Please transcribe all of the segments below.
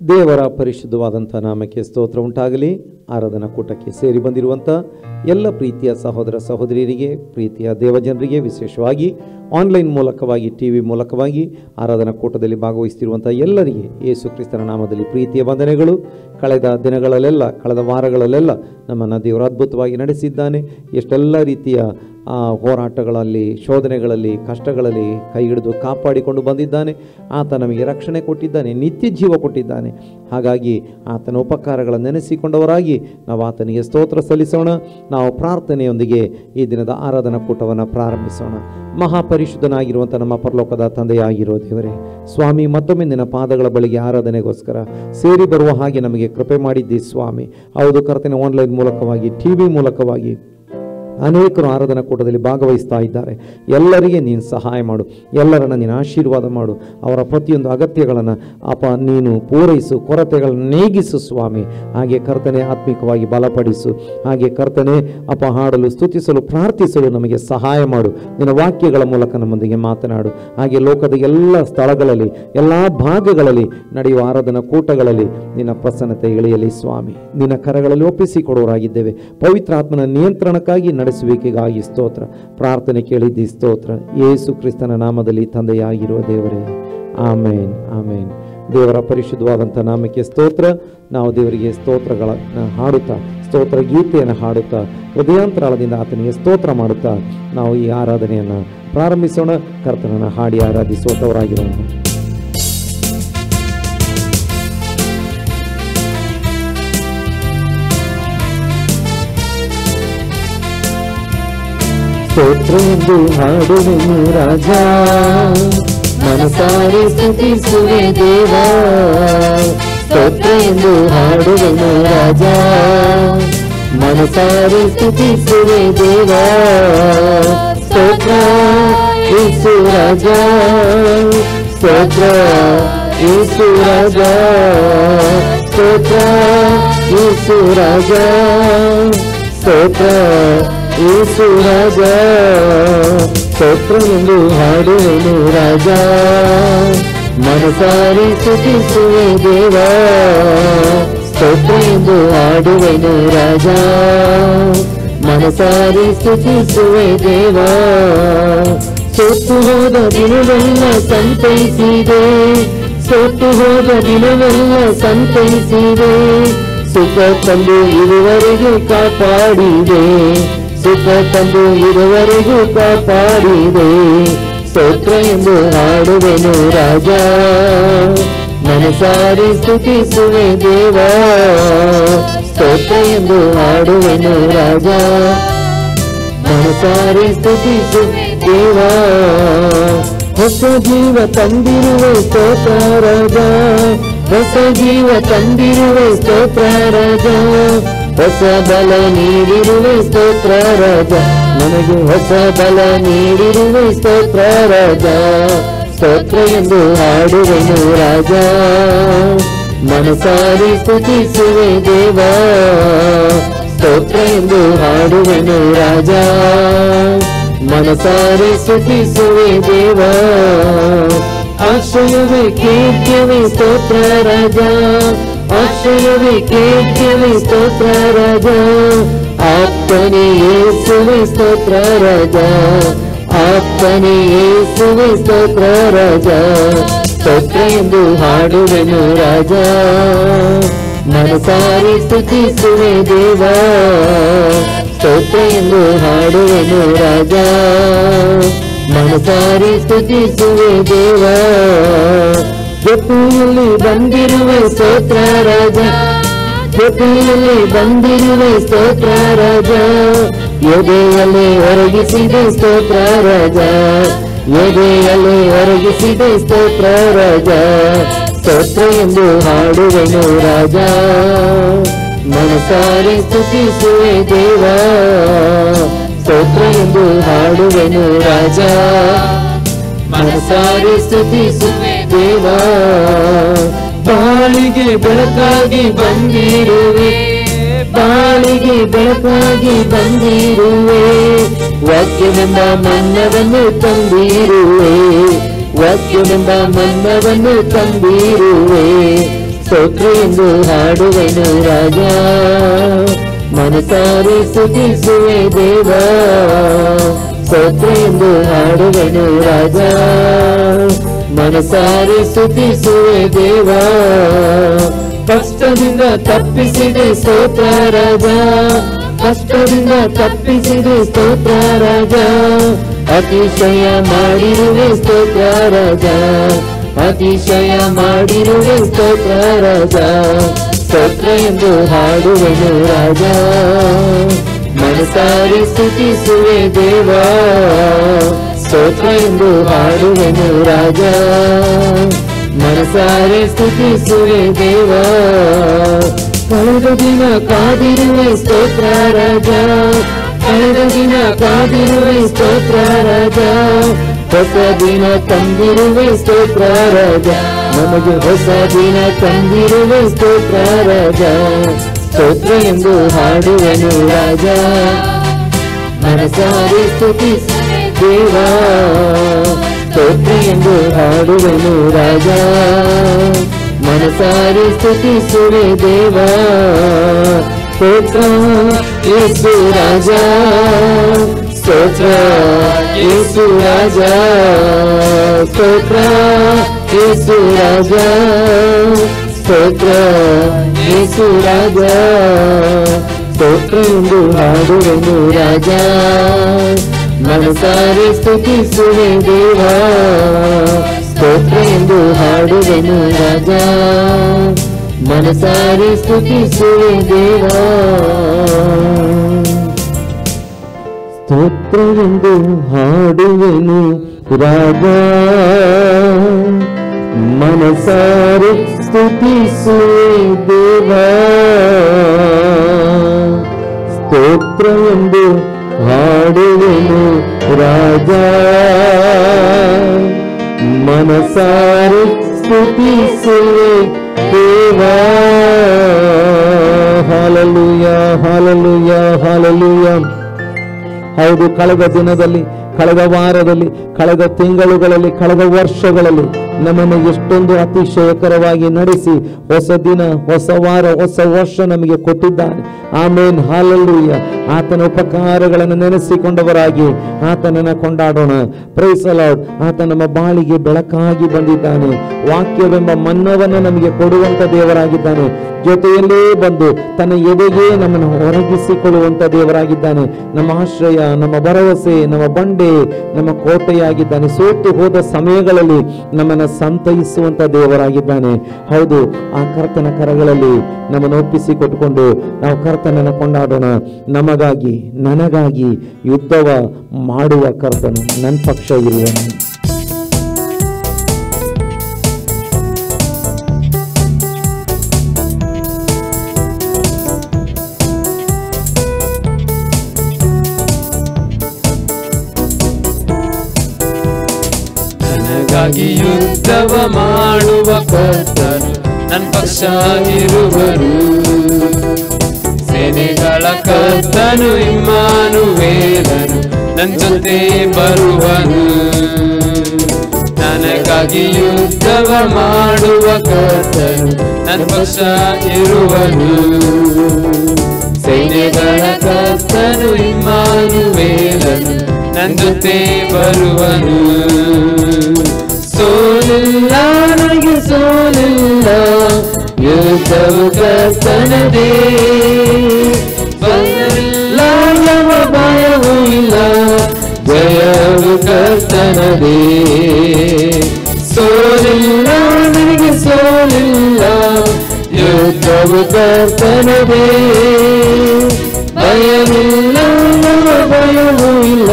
ದೇವರ ಪರಿಶುದ್ಧವಾದಂಥ ನಾಮಕ್ಕೆ ಸ್ತೋತ್ರ ಉಂಟಾಗಲಿ. ಆರಾಧನಾ ಕೂಟಕ್ಕೆ ಸೇರಿ ಬಂದಿರುವಂಥ ಎಲ್ಲ ಪ್ರೀತಿಯ ಸಹೋದರ ಸಹೋದರಿಯರಿಗೆ, ಪ್ರೀತಿಯ ದೇವಜನರಿಗೆ, ವಿಶೇಷವಾಗಿ ಆನ್ಲೈನ್ ಮೂಲಕವಾಗಿ, ಟಿ ವಿ ಮೂಲಕವಾಗಿ ಆರಾಧನಾ ಕೂಟದಲ್ಲಿ ಭಾಗವಹಿಸ್ತಿರುವಂಥ ಎಲ್ಲರಿಗೆ ಯೇಸು ಕ್ರಿಸ್ತನ ನಾಮದಲ್ಲಿ ಪ್ರೀತಿಯ ವಂದನೆಗಳು. ಕಳೆದ ದಿನಗಳಲ್ಲೆಲ್ಲ, ಕಳೆದ ವಾರಗಳಲ್ಲೆಲ್ಲ ನಮ್ಮನ್ನು ದೇವರು ಅದ್ಭುತವಾಗಿ ನಡೆಸಿದ್ದಾನೆ. ಎಷ್ಟೆಲ್ಲ ರೀತಿಯ ಹೋರಾಟಗಳಲ್ಲಿ, ಶೋಧನೆಗಳಲ್ಲಿ, ಕಷ್ಟಗಳಲ್ಲಿ ಕೈ ಹಿಡಿದು ಕಾಪಾಡಿಕೊಂಡು ಬಂದಿದ್ದಾನೆ. ಆತ ನಮಗೆ ರಕ್ಷಣೆ ಕೊಟ್ಟಿದ್ದಾನೆ, ನಿತ್ಯ ಜೀವ ಕೊಟ್ಟಿದ್ದಾನೆ. ಹಾಗಾಗಿ ಆತನ ಉಪಕಾರಗಳನ್ನು ನೆನೆಸಿಕೊಂಡವರಾಗಿ ನಾವು ಆತನಿಗೆ ಸ್ತೋತ್ರ ಸಲ್ಲಿಸೋಣ. ನಾವು ಪ್ರಾರ್ಥನೆಯೊಂದಿಗೆ ಈ ದಿನದ ಆರಾಧನಾ ಕೂಟವನ್ನು ಪ್ರಾರಂಭಿಸೋಣ. ಮಹಾಪರಿಶುದ್ಧನಾಗಿರುವಂಥ ನಮ್ಮ ಪರಲೋಕದ ತಂದೆಯಾಗಿರೋ ದೇವರೇ, ಸ್ವಾಮಿ, ಮತ್ತೊಮ್ಮೆ ನಿನ್ನ ಪಾದಗಳ ಬಳಿಗೆ ಆರಾಧನೆಗೋಸ್ಕರ ಸೇರಿ ಬರುವ ಹಾಗೆ ನಮಗೆ ಕೃಪೆ ಮಾಡಿದ್ದಿ ಸ್ವಾಮಿ. ಹೌದು ಕರ್ತನೆ, ಆನ್ಲೈನ್ ಮೂಲಕವಾಗಿ, ಟಿ ವಿ ಮೂಲಕವಾಗಿ ಅನೇಕರು ಆರಾಧನಾ ಕೂಟದಲ್ಲಿ ಭಾಗವಹಿಸ್ತಾ ಇದ್ದಾರೆ. ಎಲ್ಲರಿಗೆ ನೀನು ಸಹಾಯ ಮಾಡು, ಎಲ್ಲರನ್ನು ನೀನು ಆಶೀರ್ವಾದ ಮಾಡು. ಅವರ ಪ್ರತಿಯೊಂದು ಅಗತ್ಯಗಳನ್ನು ನೀನು ಪೂರೈಸು, ಕೊರತೆಗಳನ್ನು ನೀಗಿಸು ಸ್ವಾಮಿ. ಹಾಗೆ ಕರ್ತನೆ, ಆತ್ಮಿಕವಾಗಿ ಬಲಪಡಿಸು. ಹಾಗೆ ಕರ್ತನೆ, ಹಾಡಲು, ಸ್ತುತಿಸಲು, ಪ್ರಾರ್ಥಿಸಲು ನಮಗೆ ಸಹಾಯ ಮಾಡು. ನಿನ್ನ ವಾಕ್ಯಗಳ ಮೂಲಕ ನಮ್ಮೊಂದಿಗೆ ಮಾತನಾಡು. ಹಾಗೆ ಲೋಕದ ಎಲ್ಲ ಸ್ಥಳಗಳಲ್ಲಿ, ಎಲ್ಲ ಭಾಗಗಳಲ್ಲಿ ನಡೆಯುವ ಆರಾಧನಾ ಕೂಟಗಳಲ್ಲಿ ನಿನ್ನ ಪ್ರಸನ್ನತೆ ಇಳಿಯಲಿ ಸ್ವಾಮಿ. ನಿನ್ನ ಕರಗಳಲ್ಲಿ ಒಪ್ಪಿಸಿಕೊಡುವರಾಗಿದ್ದೇವೆ. ಪವಿತ್ರಾತ್ಮನ ನಿಯಂತ್ರಣಕ್ಕಾಗಿ ನಡೆಸುವಿಕೆಗಾಗಿ ಸ್ತೋತ್ರ. ಪ್ರಾರ್ಥನೆ ಕೇಳಿದ್ದಿ ಸ್ತೋತ್ರ. ಯೇಸು ಕ್ರಿಸ್ತನ ನಾಮದಲ್ಲಿ ತಂದೆಯಾಗಿರುವ ದೇವರೇ, ಆಮೇನ್, ಆಮೇನ್. ದೇವರ ಪರಿಶುದ್ಧವಾದಂಥ ನಾಮಕ್ಕೆ ಸ್ತೋತ್ರ. ನಾವು ದೇವರಿಗೆ ಸ್ತೋತ್ರಗಳನ್ನು ಹಾಡುತ್ತಾ, ಸ್ತೋತ್ರ ಗೀತೆಯನ್ನು ಹಾಡುತ್ತಾ, ಹೃದಯಾಂತರಾಳದಿಂದ ಆತನಿಗೆ ಸ್ತೋತ್ರ ಮಾಡುತ್ತಾ ನಾವು ಈ ಆರಾಧನೆಯನ್ನು ಪ್ರಾರಂಭಿಸೋಣ. ಕರ್ತನನ್ನು ಹಾಡಿ ಆರಾಧಿಸುವಂಥವರಾಗಿರೋಣ. ಸ್ತೋತ್ರ ಎಂದು ಹಾಡುವೆನು ರಾಜ, ಮನಸಾರೆ ಸ್ತುತಿಸುವೆ ದೇವ. ಸ್ತೋತ್ರ ಎಂದು ಹಾಡುವೆನು ರಾಜ, ಮನಸಾರೆ ಸ್ತುತಿಸುವೆ ದೇವ. ಸ್ತೋತ್ರ ಯೇಸು ರಾಜ, ಸ್ತೋತ್ರ ಯೇಸು ರಾಜ, ಸ್ತೋತ್ರ ಯೇಸು ರಾಜ, ಸ್ತೋತ್ರ ಯೇಸು ರಾಜ. ಸ್ತೋತ್ರ ಎಂದು ಹಾಡುವೆನು ರಾಜ, ಮನಸಾರೆ ಸ್ತುತಿಸುವೆ ದೇವ. ಸ್ತೋತ್ರ ಎಂದು ಹಾಡುವೆನು ರಾಜ, ಮನಸಾರೆ ಸ್ತುತಿಸುವೆ ದೇವ. ಸೋತು ಹೋದ ದಿನವೆಲ್ಲ ಸಂತೈಸಿದೆ, ಸೋತು ಹೋದ ದಿನವೆಲ್ಲ ಸಂತೈಸಿದೆ. ಸುಖ ತಂದು ಇದುವರೆಗೂ ಕಾಪಾಡಿದೆ, ಸುಖ ತಂದು ಇದುವರೆಗೂ ಕಾಪಾಡಿದೆ. ಸ್ತೋತ್ರ ಎಂದು ಹಾಡುವೆನು ರಾಜ, ಮನಸಾರೆ ಸ್ತುತಿಸುವೆ ದೇವ. ಸ್ತೋತ್ರ ಎಂದು ಹಾಡುವೆನು ರಾಜ, ಮನಸಾರೆ ಸ್ತುತಿಸುವೆ ದೇವ. ಹೊಸ ಜೀವ ತಂದಿರುವೆ ಸ್ತೋತ್ರ ರಾಜ, ಹೊಸ ಜೀವ ತಂದಿರುವೆ ಸ್ತೋತ್ರ ರಾಜ. ಹೊಸ ಬಲ ನೀಡಿರುವೆ ಸ್ತೋತ್ರ ರಾಜ, ನನಗೆ ಹೊಸ ಬಲ ನೀಡಿರುವೆ ಸ್ತೋತ್ರ ರಾಜ. ಸ್ತೋತ್ರ ಎಂದು ಹಾಡುವೆನು ರಾಜ, ಮನಸಾರೆ ಸ್ತುತಿಸುವೆ ದೇವ. ಸ್ತೋತ್ರ ಎಂದು ಹಾಡುವೆನು ರಾಜ, ಮನಸಾರೆ ಸ್ತುತಿಸುವೆ ದೇವ. ಆಶ್ರಯವೇ ಕೀರ್ತಿಯವೇ ಸ್ತೋತ್ರ ರಾಜ, ಆಶ್ರಯವೇ ಕೀರ್ತಿಯವೇ ಸ್ತೋತ್ರ ರಾಜ. ಆಪ್ತನೇ ಯೇಸುವೇ ಸ್ತೋತ್ರ ರಾಜ, ಆಪ್ತನೇ ಯೇಸುವೇ ಸ್ತೋತ್ರ ರಾಜ. ಸ್ತೋತ್ರ ಎಂದು ಹಾಡುವೆನು ರಾಜ, ಮನಸಾರೆ ಸ್ತುತಿಸುವೆ ದೇವ. ಸ್ತೋತ್ರ ಎಂದು ಹಾಡುವೆನು ರಾಜ, ಮನಸಾರೆ ಸ್ತುತಿಸುವೆ ದೇವ. ಜೊತೆಯಲ್ಲಿ ಬಂದಿರುವೆ ಸ್ತೋತ್ರ ರಾಜ, ಜೊತೆಯಲ್ಲಿ ಬಂದಿರುವೆ ಸ್ತೋತ್ರ ರಾಜ. ಎದೆಯಲ್ಲಿ ಒರಗಿಸಿದೆ ಸ್ತೋತ್ರ ರಾಜ, ಎದೆಯಲ್ಲಿ ಒರಗಿಸಿದೆ ಸ್ತೋತ್ರ ರಾಜ. ಸ್ತೋತ್ರ ಎಂದು ಹಾಡುವೆನು ರಾಜ, ಮನಸಾರೆ ಸ್ತುತಿಸುವೆ ದೇವ. ಸ್ತೋತ್ರ ಎಂದು ಹಾಡುವೆನು ರಾಜ, ಮನಸಾರೆ ಸ್ತುತಿಸುವೆ ದೇವ. ಬಾಳಿಗೆ ಬೆಳಕಾಗಿ ಬಂದಿರುವೆ, ಬಾಳಿಗೆ ಬೆಳಕಾಗಿ ಬಂದಿರುವೆ. ವಾಕ್ಯವೆಂಬ ಮನ್ನವನ್ನು ತಂದಿರುವೆ, ವಾಕ್ಯವೆಂಬ ಮನ್ನವನ್ನು ತಂದಿರುವೆ. ಸ್ತೋತ್ರ ಎಂದು ಹಾಡುವೆನು ರಾಜ, ಮನಸಾರೆ ಸ್ತುತಿಸುವೆ ದೇವ. ಸ್ತೋತ್ರ ಎಂದು ಹಾಡುವೆನು ರಾಜ, ಮನಸಾರೆ ಸ್ತುತಿಸುವೆ ದೇವ. ಕಷ್ಟದಿಂದ ತಪ್ಪಿಸಿದೆ ಸ್ತೋತ್ರ ರಾಜ, ಕಷ್ಟದಿಂದ ತಪ್ಪಿಸಿದೆ ಸ್ತೋತ್ರ ರಾಜ. ಅತಿಶಯ ಮಾಡಿರುವೆ ಸ್ತೋತ್ರ ರಾಜ, ಅತಿಶಯ ಮಾಡಿರುವೆ ಸ್ತೋತ್ರ ರಾಜ. ಸ್ತೋತ್ರ ಎಂದು ಹಾಡುವೆನು ರಾಜ, ಮನಸಾರೆ ಸ್ತುತಿಸುವೆ ದೇವ. ಸ್ತೋತ್ರ ಎಂದು ಹಾಡುವೆನು ರಾಜ, ಮನಸಾರೆ ಸ್ತುತಿಸುವೆ ದೇವ. ಕಳೆದ ದಿನ ಕಾದಿರುವೆ ಸ್ತೋತ್ರ ರಾಜ, ಕಳೆದ ದಿನ ಕಾದಿರುವೆ ಸ್ತೋತ್ರ ರಾಜ. ಹೊಸ ದಿನ ತಂದಿರುವೆ ಸ್ತೋತ್ರ ರಾಜ, ನಮಗೆ ಹೊಸ ದಿನ ತಂದಿರುವೆ ಸ್ತೋತ್ರ ರಾಜ. ಸ್ತೋತ್ರ ಎಂದು ಹಾಡುವೆನು ರಾಜ, ಮನಸಾರೆ ಸ್ತುತಿಸುವೆ ದೇವ. ಸ್ತೋತ್ರ ಎಂದು ಹಾಡುವೆನು ರಾಜ, ಮನಸಾರೆ ಸ್ತುತಿಸುವೆ ದೇವ. ಸ್ತೋತ್ರ ಯೇಸು ರಾಜ, ಸ್ತೋತ್ರ ಯೇಸು ರಾಜ, ಸ್ತೋತ್ರ ಯೇಸು ರಾಜ, ಸ್ತೋತ್ರ ಯೇಸು ರಾಜ. ಸ್ತೋತ್ರ ಎಂದು ಹಾಡುವೆನು ರಾಜ, ಮನಸಾರೆ ಸ್ತುತಿಸುವೆ ದೇವ. ಸ್ತೋತ್ರ ಎಂದು ಹಾಡುವೆನು ರಾಜ, ಮನಸಾರೆ ಸ್ತುತಿಸುವೆ ದೇವ. ಸ್ತೋತ್ರ ಎಂದು ಹಾಡುವೆನು ರಾಜ, ಮನಸಾರೆ ಸ್ತುತಿಸುವೆ ದೇವ. ಸ್ತೋತ್ರ ಎಂದು ಹಾಡುವೆನು ರಾಜ, ಮನಸಾರೆ ಸ್ತುತಿಸುವೆ ದೇವ. Hallelujah, hallelujah, hallelujah. ಹೌದು, ಕಳೆದ ದಿನದಲ್ಲಿ, ಕಳೆದ ವಾರದಲ್ಲಿ, ಕಳೆದ ತಿಂಗಳುಗಳಲ್ಲಿ, ಕಳೆದ ವರ್ಷಗಳಲ್ಲಿ ನಮ್ಮನ್ನು ಎಷ್ಟೊಂದು ಅತಿಶಯಕರವಾಗಿ ನಡೆಸಿ ಹೊಸ ದಿನ, ಹೊಸ ವಾರ, ಹೊಸ ವರ್ಷ ನಮಗೆ ಕೊಟ್ಟಿದ್ದಾನೆ. ಆಮೇನ್, ಹಾಲೆಲೂಯಾ. ಆತನ ಉಪಕಾರಗಳನ್ನು ನೆನೆಸಿಕೊಂಡವರಾಗಿ ಆತನನ್ನು ಕೊಂಡಾಡೋಣ. Price the lord. ಆತ ನಮ್ಮ ಬಾಳಿಗೆ ಬೆಳಕಾಗಿ ಬಂದಿದ್ದಾನೆ. ವಾಕ್ಯವೆಂಬ ಮನ್ನವನ್ನು ನಮಗೆ ಕೊಡುವಂತ ದೇವರಾಗಿದ್ದಾನೆ. ಜೊತೆಯಲ್ಲೇ ಬಂದು ತನ್ನ ಎದೆಗೆ ನಮ್ಮನ್ನು ಹೊರಗಿಸಿಕೊಳ್ಳುವಂತ ದೇವರಾಗಿದ್ದಾನೆ. ನಮ್ಮ ಆಶ್ರಯ, ನಮ್ಮ ಭರವಸೆ, ನಮ್ಮ ಬಂಡೆ, ನಮ್ಮ ಕೋಟೆಯಾಗಿದ್ದಾನೆ. ಸೋತು ಹೋದ ಸಮಯಗಳಲ್ಲಿ ನಮ್ಮನ್ನು ಸಂತೈಸುವಂತ ದೇವರಾಗಿದ್ದಾನೆ. ಹೌದು, ಆ ಕರ್ತನ ಕರಗಳಲ್ಲಿ ನಮ್ಮನ್ನು ಒಪ್ಪಿಸಿಕೊಟ್ಟುಕೊಂಡು ನಾವು ಕರ್ತನನ್ನು ಕೊಂಡಾಡೋಣ. ನಮಗಾಗಿ, ನನಗಾಗಿ ಯುದ್ಧವ ಮಾಡುವ ಕರ್ತನು ನನ್ನ ಪಕ್ಷ ಇರುವನು. ನನಗಾಗಿ ಯುದ್ಧವ ಮಾಡುವ ಕರ್ತನು ನನ್ನ ಪಕ್ಷ ಇರುವರು. ಸೇನೆಗಳ ಕರ್ತನು ಇಮ್ಮಾನುವೇಲನು ನನ್ನ ಜೊತೆ ಬರುವನು. ನನಗಾಗಿ ಯುದ್ಧವ ಮಾಡುವ ಕರ್ತನು ನನ್ನ ಪಕ್ಷ ಇರುವನು. ಸೈನ್ಯಗಳ ಕರ್ತನು ಇಮ್ಮಾನುವೇಲನು ನನ್ನ ಜೊತೆ ಬರುವನು. ಸೋಲಿಲ್ಲ, ನನಗೆ ಸೋಲಿಲ್ಲ, ಯುದ್ಧವು ಕರ್ತನದೇ. ಭಯವಿಲ್ಲ, ಯಾವ ಭಯವೂ ಇಲ್ಲ, ಜಯವು ಕರ್ತನದೇ. ಸೋಲಿಲ್ಲ, ನನಗೆ ಸೋಲಿಲ್ಲ, ಯುದ್ಧವು ಕರ್ತನದೇ. ಭಯವಿಲ್ಲ, ಯಾವ ಭಯವೂ ಇಲ್ಲ,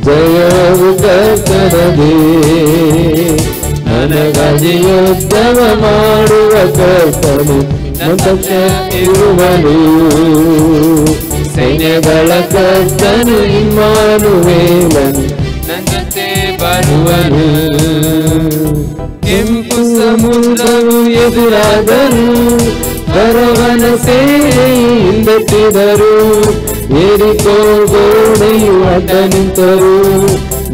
ಜಯವು ಕರ್ತನದೇ. ನನಗಾಗಿ ಯುದ್ಧವ ಮಾಡುವ ಕರ್ತನು ನನ್ನ ಪಕ್ಷ ಇರುವನು. ಸೈನ್ಯಗಳ ಕರ್ತನು ಇಮ್ಮಾನುವೇಲನು ನನ್ನ ಜೊತೆ ಬರುವನು. ಕೆಂಪು ಸಮುದ್ರವು ಎದುರಾದರೂ, ಬರವನ ಸೇನೆಯಿಂದೆತ್ತಿದರು. ಏರಿಕೋ ಗೋಡೆಯು ಅಡ್ಡ ನಿಂತರು,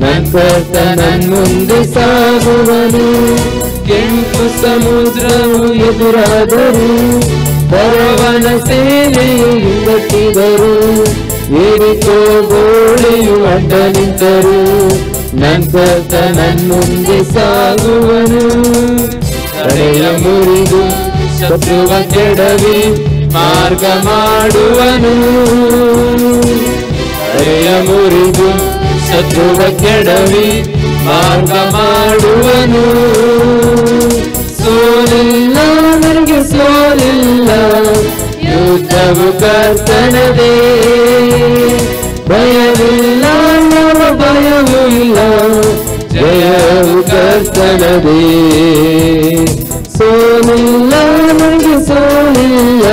ನನ್ನ ಕರ್ತ ನನ್ನ ಮುಂದೆ ಸಾಗುವನು. ಕೆಂಪು ಸಮುದ್ರವು ಎದುರಾದರು, ಫರೋಹನ ಸೇನೆಯು ಹಿಂದಟ್ಟಿದರು, ಯೆರಿಕೋ ಗೋಡೆಯು ಅಡ್ಡ ನಿಂತರು, ನಂತರ ನನ್ನುಂದೆ ಸಾಗುವನು. ತಡೆಯ ಮುರಿದು ಶತ್ರುವ ಕೆಡವಿ ಮಾರ್ಗ ಮಾಡುವನು, ತಡೆಯ ಮುರಿದು ಶತ್ರುವ ಕೆಡವಿ ಮಾರ್ಗ ಮಾಡುವನು. ಸೋಲಿಲ್ಲ ನನಗೆ ಸೋಲಿಲ್ಲ, ಯುದ್ಧವು ಕರ್ತನದೇ, ಭಯವಿಲ್ಲ ಯಾವ ಭಯವೂ ಇಲ್ಲ, ಜಯವು ಕರ್ತನದೇ. ಸೋಲಿಲ್ಲ ನನಗೆ ಸೋಲಿಲ್ಲ,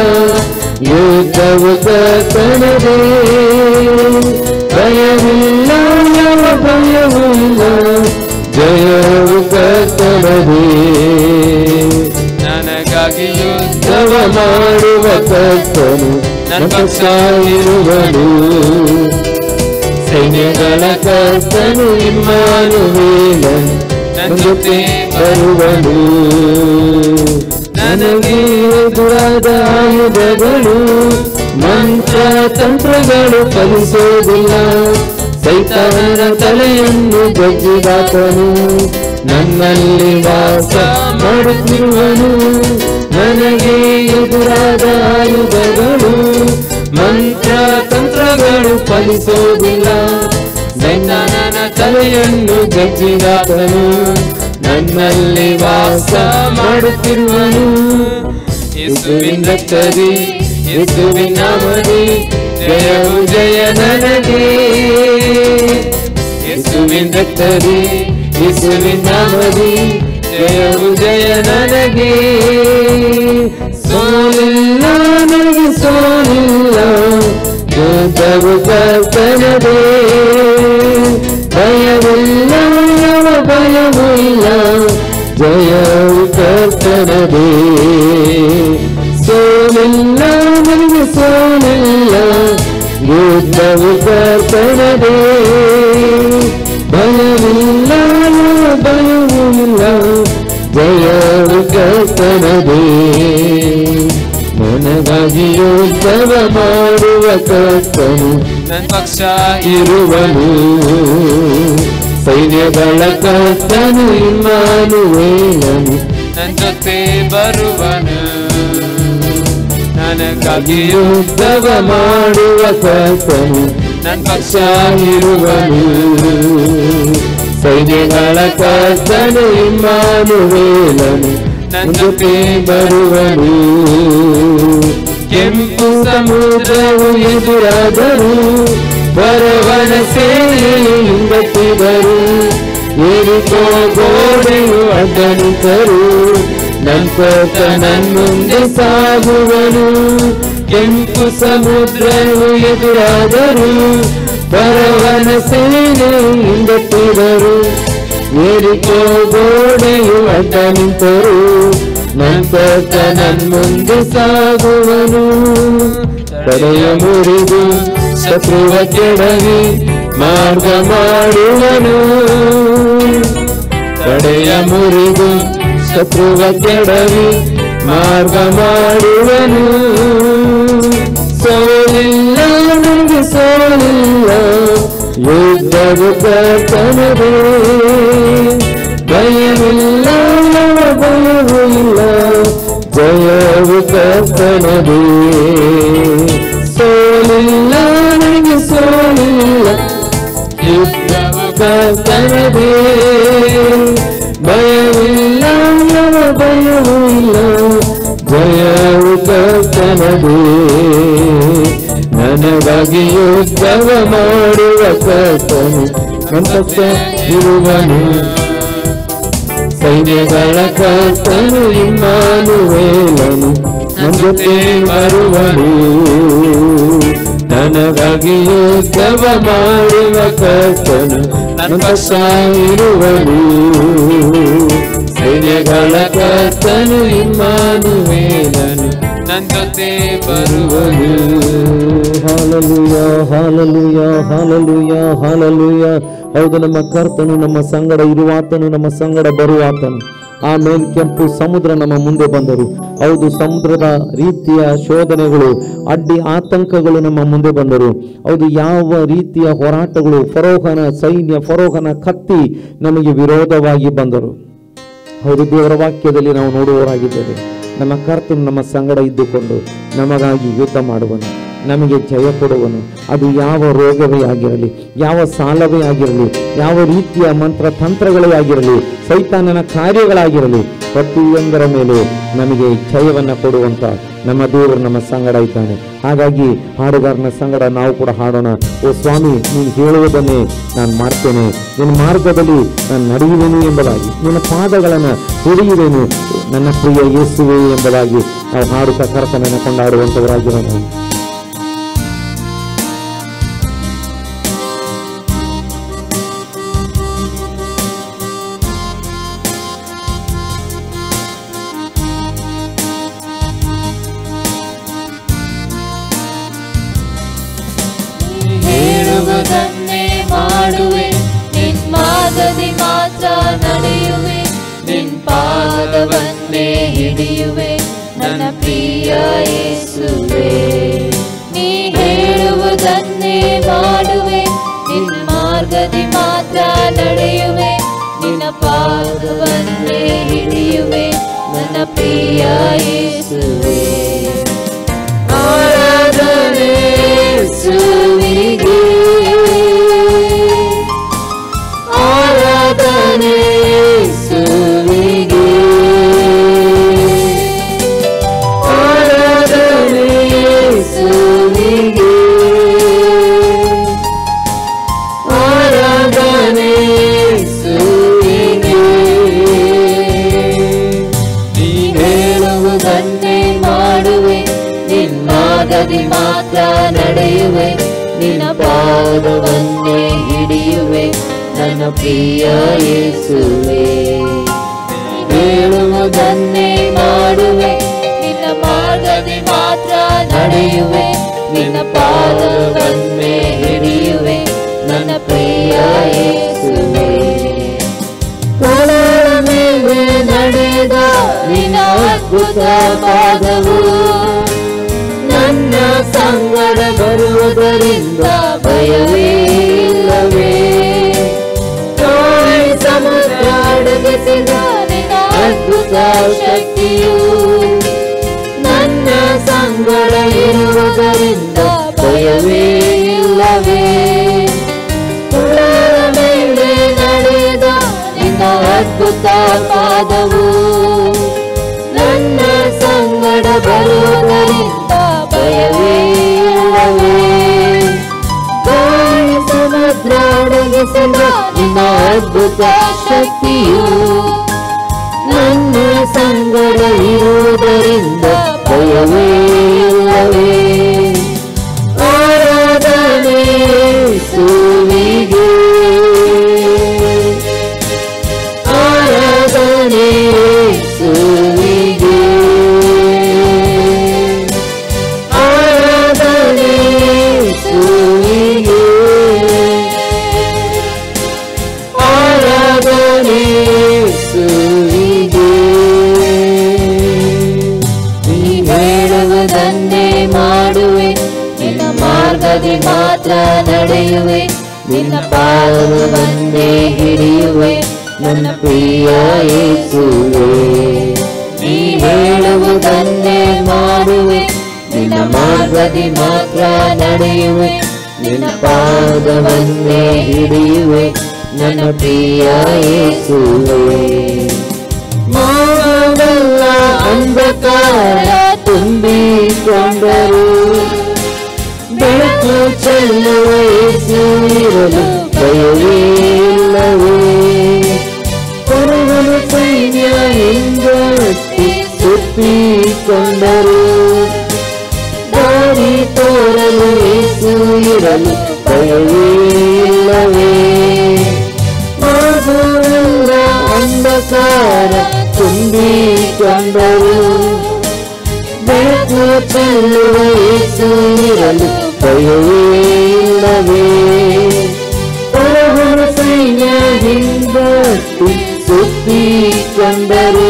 ಯುದ್ಧವು ಕರ್ತನದೇ, ಭಯವಿಲ್ಲ ಯಾವ ಭಯವೂ ಇಲ್ಲ, ಜಯವು ಕರ್ತನದೇ. ನನಗಾಗಿ ಯುದ್ಧವ ಮಾಡುವ ಕರ್ತನು ನನ್ನ ಪಕ್ಷ ಇರುವನು, ಸೈನ್ಯಗಳ ಕರ್ತನು ಇಮ್ಮಾನುವೇಲನು ನನ್ನ ಜೊತೆ ಬರುವನು. ನನಗೆ ಎದುರಾದ ಆಯುಧಗಳು ಮಂತ್ರ ತಂತ್ರಗಳು ಫಲಿಸೋದಿಲ್ಲ, ಸೈತಾನನ ತಲೆಯನ್ನು ಜಜ್ಜಿದಾತನು ನನ್ನಲ್ಲಿ ವಾಸ ಮಾಡುತ್ತಿರುವನು. ನನಗೆ ಎದುರಾದ ಆಯುಧಗಳು ಮಂತ್ರ ತಂತ್ರಗಳು ಫಲಿಸೋದಿಲ್ಲ, ಸೈತಾನನ ತಲೆಯನ್ನು ಜಜ್ಜಿದಾತನು ನನ್ನಲ್ಲಿ ವಾಸ ಮಾಡುತ್ತಿರುವನು. ಯೇಸುವಿನ ರಕ್ತದಿ ಯೇಸುವಿನ ನಾಮದಿ ಜಯವು ಜಯ ನನಗೆ, ಯೇಸುವಿನ ರಕ್ತದಿ ಯೇಸುವಿನ ನಾಮದಿ ಜಯವು ಜಯ ನನಗೆ. ಸೋಲಿಲ್ಲ ನನಗೆ ಸೋಲಿಲ್ಲ, ಯುದ್ಧವು ಕರ್ತನದೇ, ಭಯವಿಲ್ಲ ಯಾವ ಭಯವೂ ಇಲ್ಲ, ಜಯವು ಕರ್ತನದೇ. ಸೋಲಿಲ್ಲ ನನಗೆ ಸೋಲಿಲ್ಲ, ಯುದ್ಧವು ಕರ್ತನದೇ, ಭಯವಿಲ್ಲ ಯಾವ ಭಯವೂ ಇಲ್ಲ, ಜಯವು ಕರ್ತನದೇ. ನನಗಾಗಿ ಯುದ್ಧವ ಮಾಡುವ ಕರ್ತನು ನನ್ನ ಪಕ್ಷ ಇರುವನು, ಸೈನ್ಯಗಳ ಕರ್ತನು ಇಮ್ಮಾನುವೇಲನು ನನ್ನ ಜೊತೆ ಬರುವನು. ನನಗಾಗಿ ಯುದ್ಧವ ಮಾಡುವ ಕರ್ತನು ನನ್ನ ಪಕ್ಷ ಇರುವನು, ಸೈನ್ಯಗಳ ಕರ್ತನು ಇಮ್ಮಾನುವೇಲನು ನನ್ನ ಜೊತೆ ಬರುವನು. ಕೆಂಪು ಸಮುದ್ರವು ಎದುರಾದರು, ಫರೋಹನ ಸೇನೆಯು ಹಿಂದಟ್ಟಿದರು, ಯೆರಿಕೋ ಗೋಡೆಯು ಅಡ್ಡ ನಿಂತರು, ನಂತರ ನನ್ನುಂದೆ ಸಾಗುವನು. ಕೆಂಪು ಸಮುದ್ರವು ಎದುರಾದರು, ಫರೋಹನ ಸೇನೆಯು ಹಿಂದಟ್ಟಿದರು, ಯೆರಿಕೋ ಗೋಡೆಯು ಅಡ್ಡ ನಿಂತರು, ನಂತರ ನನ್ನುಂದೆ ಸಾಗುವನು. ತಡೆಯ ಮುರಿದು ಶತ್ರುವ ಕೆಡವಿ ಮಾರ್ಗ ಮಾಡುವನು, ತಡೆಯ ಮುರಿದು ಶತ್ರುವ ಕೆಡವಿ ಮಾರ್ಗ ಮಾಡುವನು. ಸೋಲಿಲ್ಲ ನನಗೆ ಸೋಲಿಲ್ಲ, ಯುದ್ಧವು ಕರ್ತನದೇ, ಭಯವಿಲ್ಲ ಯಾವ ಭಯವೂ ಇಲ್ಲ, ಜಯವು ಕರ್ತನದೇ. ಸೋಲಿಲ್ಲ ನನಗೆ ಸೋಲಿಲ್ಲ, ಯುದ್ಧವು ಕರ್ತನದೇ, ಭಯವಿಲ್ಲ ಯಾವ ಭಯವೂ ಇಲ್ಲ, ಜಯವು ಕರ್ತನದೇ. ನನಗಾಗಿ ಯುದ್ಧವ ಮಾಡುವ ಕರ್ತನು ನನ್ನ ಪಕ್ಷ ಇರುವನು, ಸೈನ್ಯಗಳ ಕರ್ತನು ಇಮ್ಮಾನುವೇಲನು ನನ್ನ ಜೊತೆ ಬರುವನು. ನನಗಾಗಿ ಯುದ್ಧವ ಮಾಡುವ ಕರ್ತನು ನನ್ನ ಪಕ್ಷ ಇರುವನು, ಸೈನ್ಯಗಳ ಕರ್ತನು ಇಮ್ಮಾನುವೇಲನು ನನ್ನ ಜೊತೆ ಬರುವನು. Hallelujah, hallelujah, hallelujah, hallelujah. ಹೌದು, ನಮ್ಮ ಕರ್ತನು ನಮ್ಮ ಸಂಗಡ ಇರುವಾತನು, ನಮ್ಮ ಸಂಗಡ ಬರುವಾತನು. ಆಮೇನ್. ಕೆಂಪು ಸಮುದ್ರ ನಮ್ಮ ಮುಂದೆ ಬಂದರು. ಹೌದು, ಸಮುದ್ರದ ರೀತಿಯ ಶೋಧನೆಗಳು, ಅಡ್ಡಿ ಆತಂಕಗಳು ನಮ್ಮ ಮುಂದೆ ಬಂದರು. ಹೌದು, ಯಾವ ರೀತಿಯ ಹೋರಾಟಗಳು, ಫರೋಹನ ಸೈನ್ಯ, ಫರೋಹನ ಕತ್ತಿ ನಮಗೆ ವಿರೋಧವಾಗಿ ಬಂದರು. ಹೌದು, ದೇವರ ವಾಕ್ಯದಲ್ಲಿ ನಾವು ನೋಡುವವರಾಗಿದ್ದೇವೆ. ನಮ್ಮ ಕರ್ತನು ನಮ್ಮ ಸಂಗಡ ಇದ್ದುಕೊಂಡು ನಮಗಾಗಿ ಯುದ್ಧ ಮಾಡುವನು, ನಮಗೆ ಜಯ ಕೊಡುವನು. ಅದು ಯಾವ ರೋಗವೇ ಆಗಿರಲಿ, ಯಾವ ಸಾಲವೇ ಆಗಿರಲಿ, ಯಾವ ರೀತಿಯ ಮಂತ್ರ ತಂತ್ರಗಳೇ ಆಗಿರಲಿ, ಸೈತಾನನ ಕಾರ್ಯಗಳಾಗಿರಲಿ, ಪ್ರತಿಯೊಂದರ ಮೇಲೆ ನಮಗೆ ಜಯವನ್ನು ಕೊಡುವಂತ ನಮ್ಮ ದೇವರು ನಮ್ಮ ಸಂಗಡ ಇದ್ದಾನೆ. ಹಾಗಾಗಿ ಹಾಡುಗಾರನ ಸಂಗಡ ನಾವು ಕೂಡ ಹಾಡೋಣ. ಓ ಸ್ವಾಮಿ, ನೀನು ಹೇಳುವುದನ್ನೇ ನಾನು ಮಾಡ್ತೇನೆ, ನಿನ್ನ ಮಾರ್ಗದಲ್ಲಿ ನಾನು ನಡೆಯುವೆನು ಎಂಬುದಾಗಿ, ನಿನ್ನ ಪಾದಗಳನ್ನು ಹಿಡಿಯುವೆನು ನನ್ನ ಪ್ರಿಯ ಯೇಸುವೆ ಎಂಬುದಾಗಿ ನಾವು ಹಾಡುತ್ತಾ ಕರ್ತನನ್ನು ಕೊಂಡಾಡುವಂಥವರಾಗಿರೋಣ. ಹೇಳುವುದನ್ನೇ ಮಾಡುವೆ, ನಿನ್ ಮಾರ್ಗದಿ ಮಾತ್ರ ನಡೆಯುವೆ, ನಿನ್ ಪಾದವನ್ನೇ ಹಿಡಿಯುವೆ ನನ್ನ ಪ್ರಿಯ ಯೇಸುವೆ. ನೀ ಹೇಳುವುದನ್ನೇ ಮಾಡುವೆ, ನಿನ್ ಮಾರ್ಗದಿ ಮಾತ್ರ ನಡೆಯುವೆ, ನಿನ್ನ ಪಾದವನ್ನೇ ಹಿಡಿಯುವೆ ನನ್ನ ಪ್ರಿಯ ಯೇಸುವೆ. ಆರಾಧನೆ ಯೇಸುವಿಗೆ, ಆರಾಧನೆ ಯೇಸುವಿಗೆ, ಆರಾಧನೆ ಯೇಸುವಿಗೆ, ಆರಾಧನೆ ಯೇಸುವಿಗೆ. ನೀ ಹೇಳುವುದನ್ನೇ ಮಾಡುವೆ, ನಿನ್ ಮಾರ್ಗದಿ ಮಾತ್ರ ನಡೆಯುವೆ, ನಿನ್ನ ಪಾದವನ್ನೇ ಹಿಡಿಯುವೆ ನನ್ನ ಪ್ರಿಯ ಯೇಸುವೆ. ಹೇಳುವುದನ್ನೇ ಮಾಡುವೆ, ನಿನ್ನ ಮಾರ್ಗದಿ ಮಾತ್ರ ನಡೆಯುವೆ, ನಿನ್ನ ಪಾದವನ್ನೇ ಹಿಡಿಯುವೆ ನನ್ನ ಪ್ರಿಯ ಯೇಸುವೆ. ಕಡಲ ಮೇಲೆ ನಡೆದ ನಿನ್ನ ಅದ್ಭುತ ಪಾದವು ನನ್ನ ಸಂಗಡ ಬರುವುದರಿಂದ ಭಯವೇ ಇಲ್ಲವೇ. ಸಮುದ್ರ ಅಡಗಿಸಿದ ನಿನ್ನ ಅದ್ಭುತ ಶಕ್ತಿಯು ನನ್ನ ಸಂಗಡ ಇರುವುದರಿಂದ ಭಯವೇ ಇಲ್ಲವೇ. ಕುಳದ ಮೇಲೆ ನಡೆದ ನಿನ್ನ ಅದ್ಭುತ ಪಾದವು ನನ್ನ ಸಂಗಡ ಬರುವುದರಿಂದ ಭಯವೇ ಇಲ್ಲವೇ. ಸಮುದ್ರ ಅಡಗಿಸಿದ ನಿನ್ನ ಅದ್ಭುತ ಶಕ್ತಿಯು ನನ್ನ ಸಂಗಡ ಇರುವುದರಿಂದ ಭಯವೇ ಇಲ್ಲವೇ. ಆರಾಧನೆ ಯೇಸುವಿಗೆ, ಆರಾಧನೆ ಯೇಸುವಿಗೆ, ಆರಾಧನೆ ಯೇಸುವಿಗೆ, ಆರಾಧನೆ ಯೇಸುವಿಗೆ. ನೀ ಹೇಳುವುದನ್ನೇ ಮಾಡುವೆ, ನಿನ್ನ ಮಾರ್ಗದಿ ಮಾತ್ರ ನಡೆಯುವೆ, ನಿನ್ನ ಪಾದವನ್ನೇ ಹಿಡಿಯುವೆ ನನ್ನ ಪ್ರಿಯ ಯೇಸುವೆ. ನೀ ಹೇಳುವುದನ್ನೇ ಮಾಡುವೆ, ನಿನ್ನ ಮಾರ್ಗದಿ ಮಾತ್ರ ನಡೆಯುವೆ, ನಿನ್ನ ಪಾದವನ್ನೇ ಹಿಡಿಯುವೆ ನನ್ನ ಪ್ರಿಯ ಯೇಸುವೆ. ಮಾನವೆಲ್ಲ ಅಂಧಕಾರ ತುಂಬಿಕೊಂಡರು, ಬೆಳಕು ಚೆಲ್ಲುವ ಯೇಸು ಇರಲು ಭಯವೇ ಇಲ್ಲವೇ. ಪರವನ ಸೈನ್ಯ ಹಿಂದಟ್ಟಿ ಸುತ್ತಿಕೊಂಡರು, ದಾರಿ ತೋರಲು ಯೇಸು ಇರಲು ಭಯವೇ ಇಲ್ಲವೇ. ಮಾನವೆಲ್ಲ ಅಂಧಕಾರ ತುಂಬಿಕೊಂಡರು, ಬೆಳಕು ಚೆಲ್ಲುವ ಯೇಸು ಇರಲು ಭಯವೇ ಇಲ್ಲವೇ. ಪರವನ ಸೈನ್ಯ ಹಿಂದಟ್ಟಿ ಸುತ್ತಿಕೊಂಡರು, ಸ್ತುತಿಕೊಂಡರು.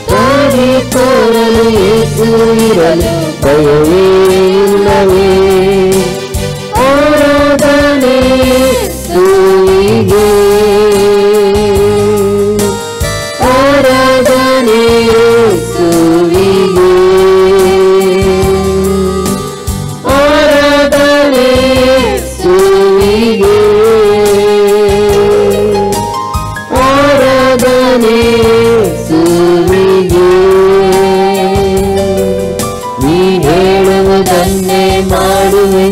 ದಾರಿ ತೋರಲು ಯೇಸು ಇರಲು ಭಯವೇ ಇಲ್ಲವೇ. ಆರಾಧನೆ ಯೇಸುವಿಗೆ, ಆರಾಧನೆ ಯೇಸುವಿಗೆ, ಆರಾಧನೆ ಯೇಸುವಿಗೆ, ಆರಾಧನೆ ಯೇಸುವಿಗೆ. ನೀ ಹೇಳುವುದನ್ನೇ ಮಾಡುವೆ,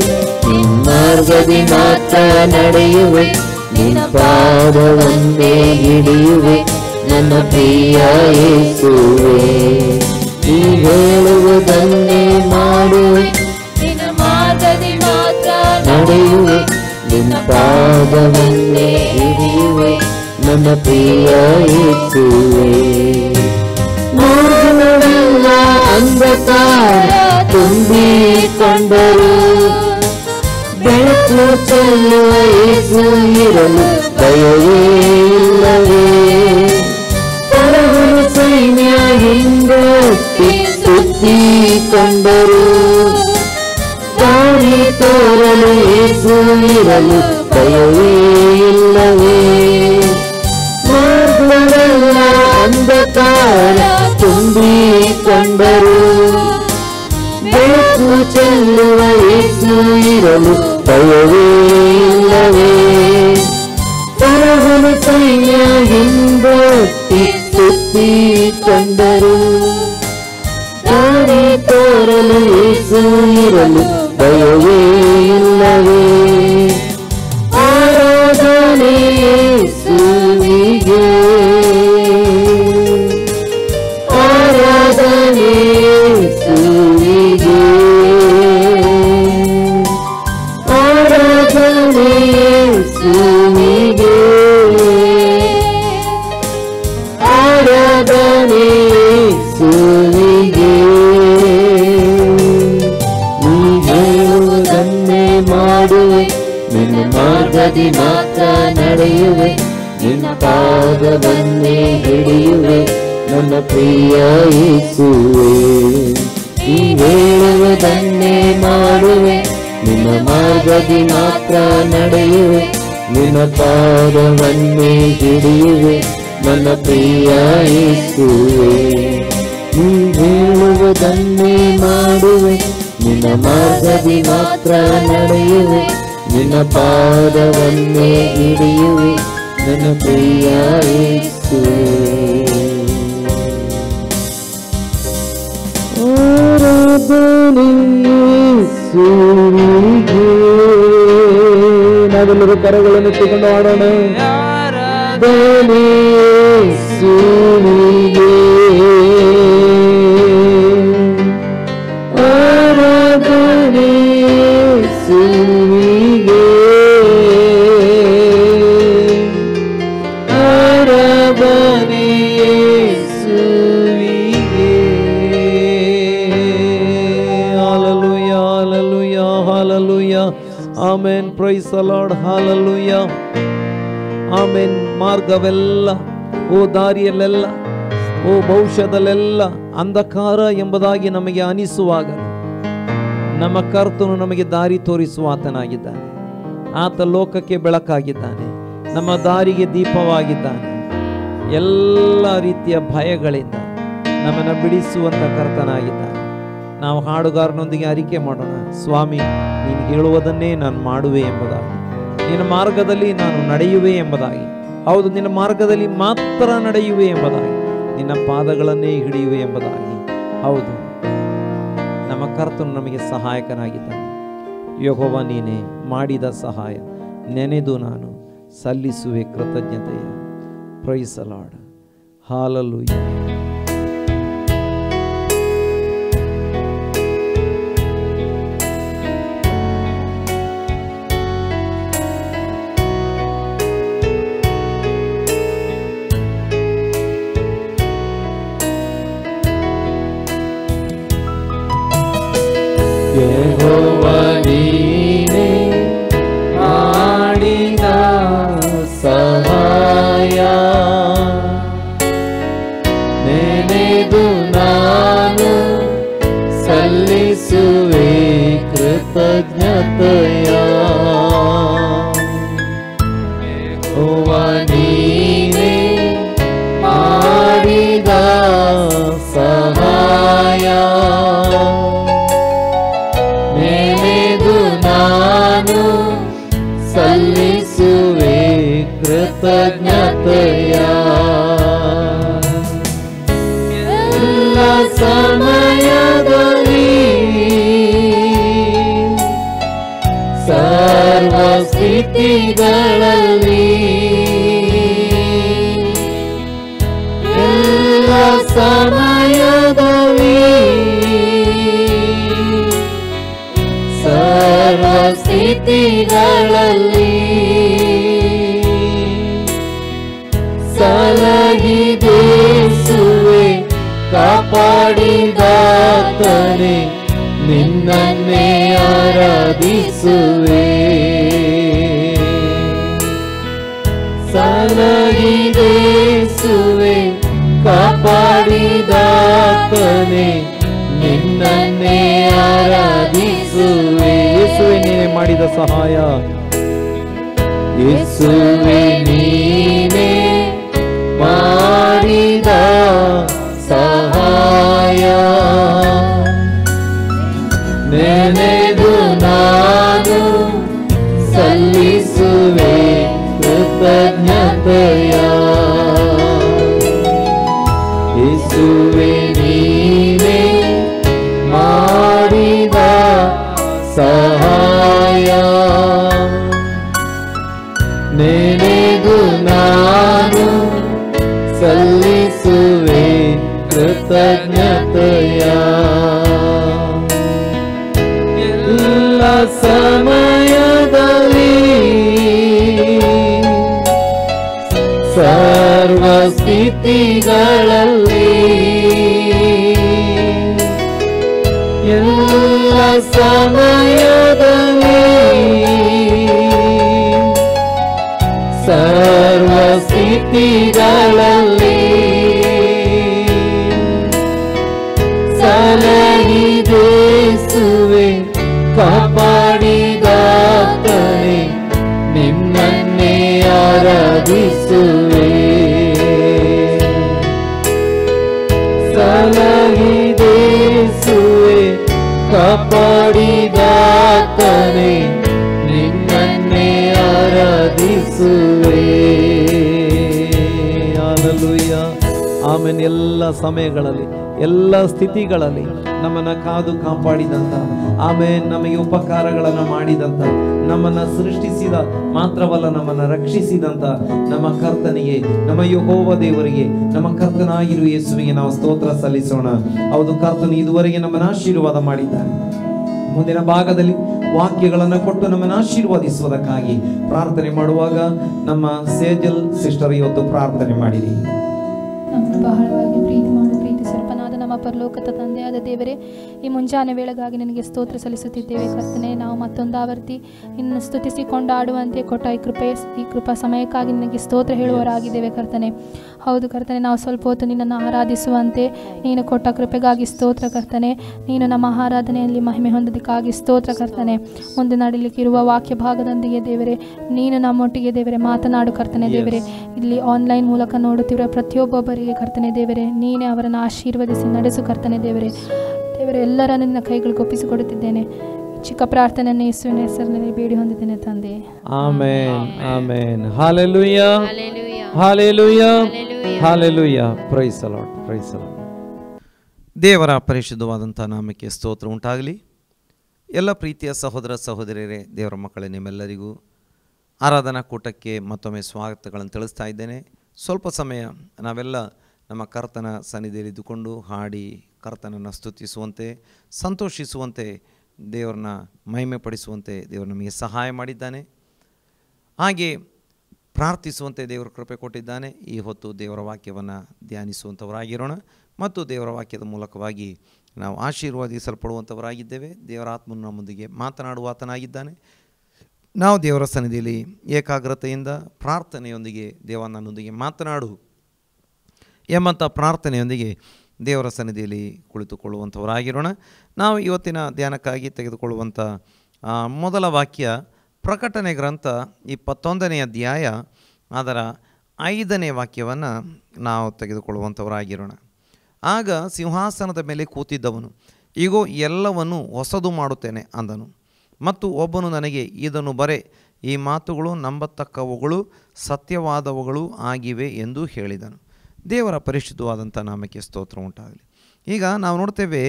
ನಿನ್ನ ಮಾರ್ಗದಿ ಮಾತ್ರ ನಡೆಯುವೆ, ನಿನ್ನ ಪಾದವನ್ನೇ ಹಿಡಿಯುವೆ ನನ್ನ ಪ್ರಿಯ ಯೇಸುವೇ. ನೀ ಹೇಳುವುದನ್ನೇ ಮಾಡುವೆ, ನಿನ್ನ ಮಾರ್ಗದಿ ಮಾತ್ರ ನಡೆಯುವೆ, ನಿನ್ನ ಪಾದವನ್ನೇ ಹಿಡಿಯುವೆ ನನ್ನ ಪ್ರಿಯ ಯೇಸುವೇ. ಮಾರ್ಗವೆಲ್ಲ ಅಂಧಕಾರ ತುಂಬಿಕೊಂಡರು, ಬೆಳಕು ಚೆಲ್ಲುವ ಯೇಸು ಇರಲು ಭಯವೇ ಇಲ್ಲವೇ. ಪರವನ ಸೈನ್ಯ ಹಿಂದಕ್ಕೆ ಸುತ್ತಿಕೊಂಡರು, ದಾರಿ ತೋರಲು ಯೇಸು ಇರಲು ಭಯವೇ ಇಲ್ಲವೇ. ಮಾರ್ಗವೆಲ್ಲ ಅಂಧಕಾರ ತುಂಬಿಕೊಂಡರು, ಬೆಳಕು ಚೆಲ್ಲುವ ಯೇಸು ಇರಲು ಭಯವೇ ಇಲ್ಲವೇ. ಪರವನ ಸೈನ್ಯ ಹಿಂದಕ್ಕೆ ಸುತ್ತಿಕೊಂಡರು, ದಾರಿ ತೋರಲು ಯೇಸು ಇರಲು ಭಯವೇ ಇಲ್ಲವೇ. ಆರಾಧನೆ ಯೇಸುವಿಗೆ, ಆರಾಧನೆ ಯೇಸುವಿಗೆ, ಆರಾಧನೆ ಯೇಸುವಿಗೆ, ಆರಾಧನೆ ಯೇಸುವಿಗೆ. ನೀ ಹೇಳುವುದನ್ನೇ ಮಾಡುವೆ, ನಿನ್ನ ಮಾರ್ಗದಿ ಮಾತ್ರ ನಡೆಯುವೆ, ನಿನ್ನ ಪಾದವನ್ನೇ ಹಿಡಿಯುವೆ ನನ್ನ ಪ್ರಿಯ ಯೇಸುವೇ. ನೀ ಹೇಳುವುದನ್ನೇ ಮಾಡುವೆ, ನಿನ್ನ ಮಾರ್ಗದಿ ಮಾತ್ರ ನಡೆಯುವೆ, ನಿನ್ನ ಪಾದವನ್ನೇ ಹಿಡಿಯುವೆ ನನ್ನ ಪ್ರಿಯ ಯೇಸುವೇ. ನೀ ಹೇಳುವುದನ್ನೇ ಮಾಡುವೆ, ನಿನ್ನ ಮಾರ್ಗದಿ ಮಾತ್ರ ನಡೆಯುವೆ, ನಿನ್ನ ಪಾದವನ್ನೇ ಹಿಡಿಯುವೆ ನನ್ನ ಪ್ರಿಯ ಯೇಸುವೇ. ಆರಾಧನೆ ಯೇಸುವಿಗೆ. ನಾವೆಲ್ಲರೂ ಕರಗಳನ್ನು ಎತ್ತಿಕೊಂಡು ಆಡೋಣ. ಆರಾಧನೆ ಯೇಸುವಿಗೆ, ಆರಾಧನೆ ಯೇಸುವಿಗೆ, ಆರಾಧನೆ ಯೇಸುವಿಗೆ. Hallelujah, hallelujah, hallelujah. Amen. Praise the Lord. Hallelujah. Amen. ಮಾರ್ಗವೆಲ್ಲ, ಓ ದಾರಿಯಲ್ಲೆಲ್ಲ, ಓ ಭವಿಷ್ಯದಲ್ಲೆಲ್ಲ ಅಂಧಕಾರ ಎಂಬುದಾಗಿ ನಮಗೆ ಅನಿಸುವಾಗ ನಮ್ಮ ಕರ್ತನು ನಮಗೆ ದಾರಿ ತೋರಿಸುವ ಆತನಾಗಿದ್ದಾನೆ. ಆತ ಲೋಕಕ್ಕೆ ಬೆಳಕಾಗಿದ್ದಾನೆ, ನಮ್ಮ ದಾರಿಗೆ ದೀಪವಾಗಿದ್ದಾನೆ. ಎಲ್ಲ ರೀತಿಯ ಭಯಗಳಿಂದ ನಮ್ಮನ್ನು ಬಿಡಿಸುವಂಥ ಕರ್ತನಾಗಿದ್ದಾನೆ. ನಾವು ಹಾಡುಗಾರನೊಂದಿಗೆ ಅರಿಕೆ ಮಾಡೋಣ. ಸ್ವಾಮಿ, ನೀನು ಹೇಳುವುದನ್ನೇ ನಾನು ಮಾಡುವೆ ಎಂಬುದಾಗಿ, ನಿನ್ನ ಮಾರ್ಗದಲ್ಲಿ ನಾನು ನಡೆಯುವೆ ಎಂಬುದಾಗಿ. ಹೌದು, ನಿನ್ನ ಮಾರ್ಗದಲ್ಲಿ ಮಾತ್ರ ನಡೆಯುವೆ ಎಂಬುದಾಗಿ, ನಿನ್ನ ಪಾದಗಳನ್ನೇ ಹಿಡಿಯುವೆ ಎಂಬುದಾಗಿ. ಹೌದು, ನಮ್ಮ ಕರ್ತನು ನಮಗೆ ಸಹಾಯಕನಾಗಿದ್ದಾನೆ. ಯೆಹೋವ, ನೀನೇ ಮಾಡಿದ ಸಹಾಯ ನೆನೆದು ನಾನು ಸಲ್ಲಿಸುವೆ ಕೃತಜ್ಞತೆಯ. Praise the Lord. Hallelujah. Jehovah ನೀನೇ ಮಾಡಿದ ಸಹಾಯ ಕೃತಜ್ಞತೆಯ ಎಲ್ಲ ಸಮಯದಲ್ಲಿ ಸರ್ವ ಸ್ಥಿತಿಗಳಲ್ಲಿ ಎಲ್ಲ ಸಮಯದಲ್ಲಿ ಸರ್ವ ಸ್ಥಿತಿಗಳಲ್ಲಿ ಸಲಹಿದೇಸುವೆ ಕಾಪಾಡಿದಾತನೆ ನಿನ್ನನ್ನೇ ಆರಾಧಿಸುವೆ ಸಲಹಿದೇಸುವೆ ಕಾಪಾಡಿದಾತನೆ ನಿನ್ನನ್ನೇ ಆರಾಧಿಸುವೆ ಯೇಸುವೆ ನೀನೇ ಮಾಡಿದ ಸಹಾಯ ಯೇಸುವೆ ನೀನೇ ಮಾಡಿದ ಸಹಾಯ ನೆನೆದು ನಾನು ಸಲ್ಲಿಸುವೆ ಕೃತಜ್ಞತೆಯ ಯೇಸುವೆ ನೀನೇ ಮಾಡಿದ ಸಹಾಯ ನೆನೆದು ನಾನು ಸಲ್ಲಿಸುವೆ ಕೃತಜ್ಞತೆಯ ಎಲ್ಲ ಸಮಯದಲ್ಲಿ ಸರ್ವ ಸ್ಥಿತಿಗಳಲ್ಲಿ ಎಲ್ಲ ಸಮಯದಲ್ಲಿ ಸರ್ವ ಸ್ಥಿತಿಗಳಲ್ಲಿ ಸಲಹಿದೇಸುವೆ ಕಾಪಾಡಿದಾತನೆ ನಿನ್ನನ್ನೇ ಆರಾಧಿಸುವೆ ಸಲಹಿದೇಸುವೆ ಕಾಪಾಡಿದಾತನೆ ನಿನ್ನನ್ನೇ ಆರಾಧಿಸುವೆ. Hallelujah amen. ಎಲ್ಲ ಸಮಯಗಳಲ್ಲಿ ಎಲ್ಲ ಸ್ಥಿತಿಗಳಲ್ಲಿ ನಮ್ಮನ್ನು ಕಾದು ಕಾಪಾಡಿದಂಥ ಆಮೇನ್, ನಮಗೆ ಉಪಕಾರಗಳನ್ನು ಮಾಡಿದಂಥ, ನಮ್ಮನ್ನು ಸೃಷ್ಟಿಸಿದ ಮಾತ್ರವಲ್ಲ ನಮ್ಮನ್ನು ರಕ್ಷಿಸಿದಂಥ ನಮ್ಮ ಕರ್ತನಿಗೆ, ನಮ್ಮ ಯೆಹೋವ ದೇವರಿಗೆ, ನಮ್ಮ ಕರ್ತನಾಗಿರುವ ಯೇಸುವಿಗೆ ನಾವು ಸ್ತೋತ್ರ ಸಲ್ಲಿಸೋಣ. ಹೌದು, ಕರ್ತನು ಇದುವರೆಗೆ ನಮ್ಮನ್ನು ಆಶೀರ್ವಾದ ಮಾಡಿದ್ದಾನೆ. ಮುಂದಿನ ಭಾಗದಲ್ಲಿ ವಾಕ್ಯಗಳನ್ನು ಕೊಟ್ಟು ನಮ್ಮನ್ನು ಆಶೀರ್ವದಿಸುವುದಕ್ಕಾಗಿ ಪ್ರಾರ್ಥನೆ ಮಾಡುವಾಗ ನಮ್ಮ ಸೇಜಲ್ ಸಿಸ್ಟರ್ ಇವತ್ತು ಪ್ರಾರ್ಥನೆ ಮಾಡಿರಿ. ನಮ್ಮನ್ನು ಬಹಳವಾಗಿ ಪ್ರೀತಿ ಮಾಡು ಪ್ರೀತಿ ಸ್ವಲ್ಪನಾದ ನಮ್ಮ ಪರಲೋಕದ ತಂದೆಯಾದ ದೇವರೇ, ಈ ಮುಂಜಾನೆ ವೇಳೆಗಾಗಿ ನಿನಗೆ ಸ್ತೋತ್ರ ಸಲ್ಲಿಸುತ್ತಿದ್ದೇವೆ ಕರ್ತನೆ. ನಾವು ಮತ್ತೊಂದು ಆವರ್ತಿ ನಿನ್ನನ್ನು ಸ್ತುತಿಸಿ ಕೊಂಡಾಡುವಂತೆ ಕೊಟ್ಟ ಈ ಕೃಪಾ ಸಮಯಕ್ಕಾಗಿ ನಿನಗೆ ಸ್ತೋತ್ರ ಹೇಳುವವರಾಗಿದ್ದೇವೆ ಕರ್ತನೆ. ಹೌದು ಕರ್ತನೆ, ನಾವು ಸ್ವಲ್ಪ ಹೊತ್ತು ನಿನ್ನನ್ನು ಆರಾಧಿಸುವಂತೆ ನೀನು ಕೊಟ್ಟ ಕೃಪೆಗಾಗಿ ಸ್ತೋತ್ರ ಕರ್ತನೆ. ನೀನು ನಮ್ಮ ಆರಾಧನೆಯಲ್ಲಿ ಮಹಿಮೆ ಹೊಂದೋದಕ್ಕಾಗಿ ಸ್ತೋತ್ರ ಕರ್ತನೆ. ಮುಂದೆ ನಡೀಲಿಕ್ಕಿರುವ ವಾಕ್ಯ ಭಾಗದೊಂದಿಗೆ ದೇವರೇ ನೀನು ನಮ್ಮೊಟ್ಟಿಗೆ ದೇವರೇ ಮಾತನಾಡು ಕರ್ತನೆ. ದೇವರೇ ಇಲ್ಲಿ ಆನ್ಲೈನ್ ಮೂಲಕ ನೋಡುತ್ತಿರುವ ಪ್ರತಿಯೊಬ್ಬೊಬ್ಬರಿಗೆ ಕರ್ತನೆ ದೇವರೇ ನೀನೇ ಅವರನ್ನು ಆಶೀರ್ವದಿಸಿ ನಡೆಸು ಕರ್ತನೆ. ದೇವರೇ ಎಲ್ಲರನ್ನು ನಿನ್ನ ಕೈಗಳಿಗೆ ಒಪ್ಪಿಸಿಕೊಡುತ್ತಿದ್ದೇನೆ. ಚಿಕ್ಕ ಪ್ರಾರ್ಥನೆಯನ್ನು ಯೇಸುವಿನ ಹೆಸರಿನಲ್ಲಿ ಬೇಡಿ ಹೊಂದಿದ್ದೇನೆ ತಂದೆ. Amen amen. Hallelujah hallelujah hallelujah. Praise the Lord, praise the Lord. ದೇವರ ಪರಿಶುದ್ಧವಾದಂಥ ನಾಮಕ್ಕೆ ಸ್ತೋತ್ರ ಉಂಟಾಗಲಿ. ಎಲ್ಲ ಪ್ರೀತಿಯ ಸಹೋದರ ಸಹೋದರಿಯರೇ, ದೇವರ ಮಕ್ಕಳೇ, ನಿಮ್ಮೆಲ್ಲರಿಗೂ ಆರಾಧನಾ ಕೂಟಕ್ಕೆ ಮತ್ತೊಮ್ಮೆ ಸ್ವಾಗತಗಳನ್ನು ತಿಳಿಸ್ತಾ ಇದ್ದೇನೆ. ಸ್ವಲ್ಪ ಸಮಯ ನಾವೆಲ್ಲ ನಮ್ಮ ಕರ್ತನ ಸನ್ನಿಧಿಯಲ್ಲಿ ಇದ್ದುಕೊಂಡು ಹಾಡಿ ಕರ್ತನನ್ನು ಸ್ತುತಿಸುವಂತೆ, ಸಂತೋಷಿಸುವಂತೆ, ದೇವರನ್ನ ಮಹಿಮೆ ಪಡಿಸುವಂತೆ ದೇವರು ನಮಗೆ ಸಹಾಯ ಮಾಡಿದ್ದಾನೆ. ಹಾಗೆ ಪ್ರಾರ್ಥಿಸುವಂತೆ ದೇವರ ಕೃಪೆ ಕೊಟ್ಟಿದ್ದಾನೆ. ಈ ಹೊತ್ತು ದೇವರ ವಾಕ್ಯವನ್ನು ಧ್ಯಾನಿಸುವಂಥವರಾಗಿರೋಣ ಮತ್ತು ದೇವರ ವಾಕ್ಯದ ಮೂಲಕವಾಗಿ ನಾವು ಆಶೀರ್ವಾದಿಸಲ್ಪಡುವಂಥವರಾಗಿದ್ದೇವೆ. ದೇವರ ಆತ್ಮನು ನಮ್ಮೊಂದಿಗೆ ಮಾತನಾಡುವ ಆತನಾಗಿದ್ದಾನೆ. ನಾವು ದೇವರ ಸನ್ನಿಧಿಯಲ್ಲಿ ಏಕಾಗ್ರತೆಯಿಂದ ಪ್ರಾರ್ಥನೆಯೊಂದಿಗೆ ದೇವ ನನ್ನೊಂದಿಗೆ ಮಾತನಾಡು ಎಂಬಂಥ ಪ್ರಾರ್ಥನೆಯೊಂದಿಗೆ ದೇವರ ಸನ್ನಿಧಿಯಲ್ಲಿ ಕುಳಿತುಕೊಳ್ಳುವಂಥವರಾಗಿರೋಣ. ನಾವು ಇವತ್ತಿನ ಧ್ಯಾನಕ್ಕಾಗಿ ತೆಗೆದುಕೊಳ್ಳುವಂಥ ಮೊದಲ ವಾಕ್ಯ ಪ್ರಕಟಣೆ ಗ್ರಂಥ 21ನೇ ಅಧ್ಯಾಯ ಅದರ 5ನೇ ವಾಕ್ಯವನ್ನು ನಾವು ತೆಗೆದುಕೊಳ್ಳುವಂಥವರಾಗಿರೋಣ. ಆಗ ಸಿಂಹಾಸನದ ಮೇಲೆ ಕೂತಿದ್ದವನು, ಈಗೋ ಎಲ್ಲವನ್ನು ಹೊಸದು ಮಾಡುತ್ತೇನೆ ಅಂದನು. ಮತ್ತು ಒಬ್ಬನು ನನಗೆ, ಇದನ್ನು ಬರೆ, ಈ ಮಾತುಗಳು ನಂಬತಕ್ಕವುಗಳು ಸತ್ಯವಾದವುಗಳು ಆಗಿವೆ ಎಂದು ಹೇಳಿದನು. ದೇವರ ಪರಿಶುದ್ಧವಾದಂಥ ನಾಮಕ್ಕೆ ಸ್ತೋತ್ರ ಉಂಟಾಗಲಿ. ಈಗ ನಾವು ನೋಡ್ತೇವೆ,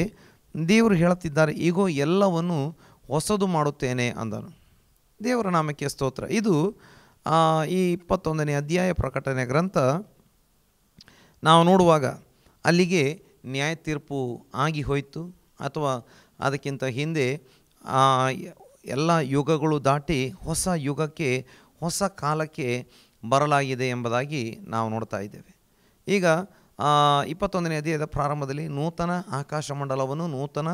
ದೇವರು ಹೇಳುತ್ತಿದ್ದಾರೆ, ಈಗೋ ಎಲ್ಲವನ್ನು ಹೊಸದು ಮಾಡುತ್ತೇನೆ ಅಂದನು. ದೇವರ ನಾಮಕ್ಕೆ ಸ್ತೋತ್ರ. ಇದು ಈ 21ನೇ ಅಧ್ಯಾಯ ಪ್ರಕಟಣೆ ಗ್ರಂಥ ನಾವು ನೋಡುವಾಗ ಅಲ್ಲಿಗೆ ನ್ಯಾಯ ತೀರ್ಪು ಆಗಿ ಹೋಯಿತು, ಅಥವಾ ಅದಕ್ಕಿಂತ ಹಿಂದೆ ಎಲ್ಲ ಯುಗಗಳು ದಾಟಿ ಹೊಸ ಯುಗಕ್ಕೆ, ಹೊಸ ಕಾಲಕ್ಕೆ ಬರಲಾಗಿದೆ ಎಂಬುದಾಗಿ ನಾವು ನೋಡ್ತಾ ಇದ್ದೇವೆ. ಈಗ 21ನೇ ಅಧ್ಯಾಯದ ಪ್ರಾರಂಭದಲ್ಲಿ ನೂತನ ಆಕಾಶಮಂಡಲವನ್ನು ನೂತನ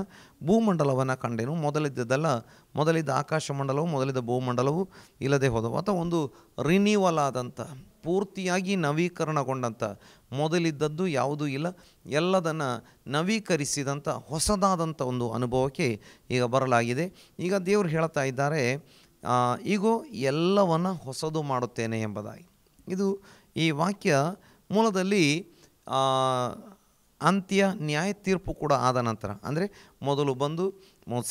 ಭೂಮಂಡಲವನ್ನು ಕಂಡೆನು. ಮೊದಲಿದ್ದ ಆಕಾಶಮಂಡಲವು ಮೊದಲಿದ್ದ ಭೂಮಂಡಲವು ಇಲ್ಲದೆ ಹೋದವು, ಅಥವಾ ಒಂದು ರಿನ್ಯೂವಲ್ ಆದಂಥ, ಪೂರ್ತಿಯಾಗಿ ನವೀಕರಣಗೊಂಡಂಥ, ಮೊದಲಿದ್ದದ್ದು ಯಾವುದೂ ಇಲ್ಲ, ಎಲ್ಲದನ್ನು ನವೀಕರಿಸಿದಂಥ ಹೊಸದಾದಂಥ ಒಂದು ಅನುಭವಕ್ಕೆ ಈಗ ಬರಲಾಗಿದೆ. ಈಗ ದೇವರು ಹೇಳ್ತಾ ಇದ್ದಾರೆ, ಈಗೋ ಎಲ್ಲವನ್ನು ಹೊಸದು ಮಾಡುತ್ತೇನೆ ಎಂಬುದಾಗಿ. ಇದು ಈ ವಾಕ್ಯ ಮೂಲದಲ್ಲಿ ಅಂತ್ಯ ನ್ಯಾಯ ತೀರ್ಪು ಕೂಡ ಆದ ನಂತರ, ಅಂದರೆ ಮೊದಲು ಬಂದು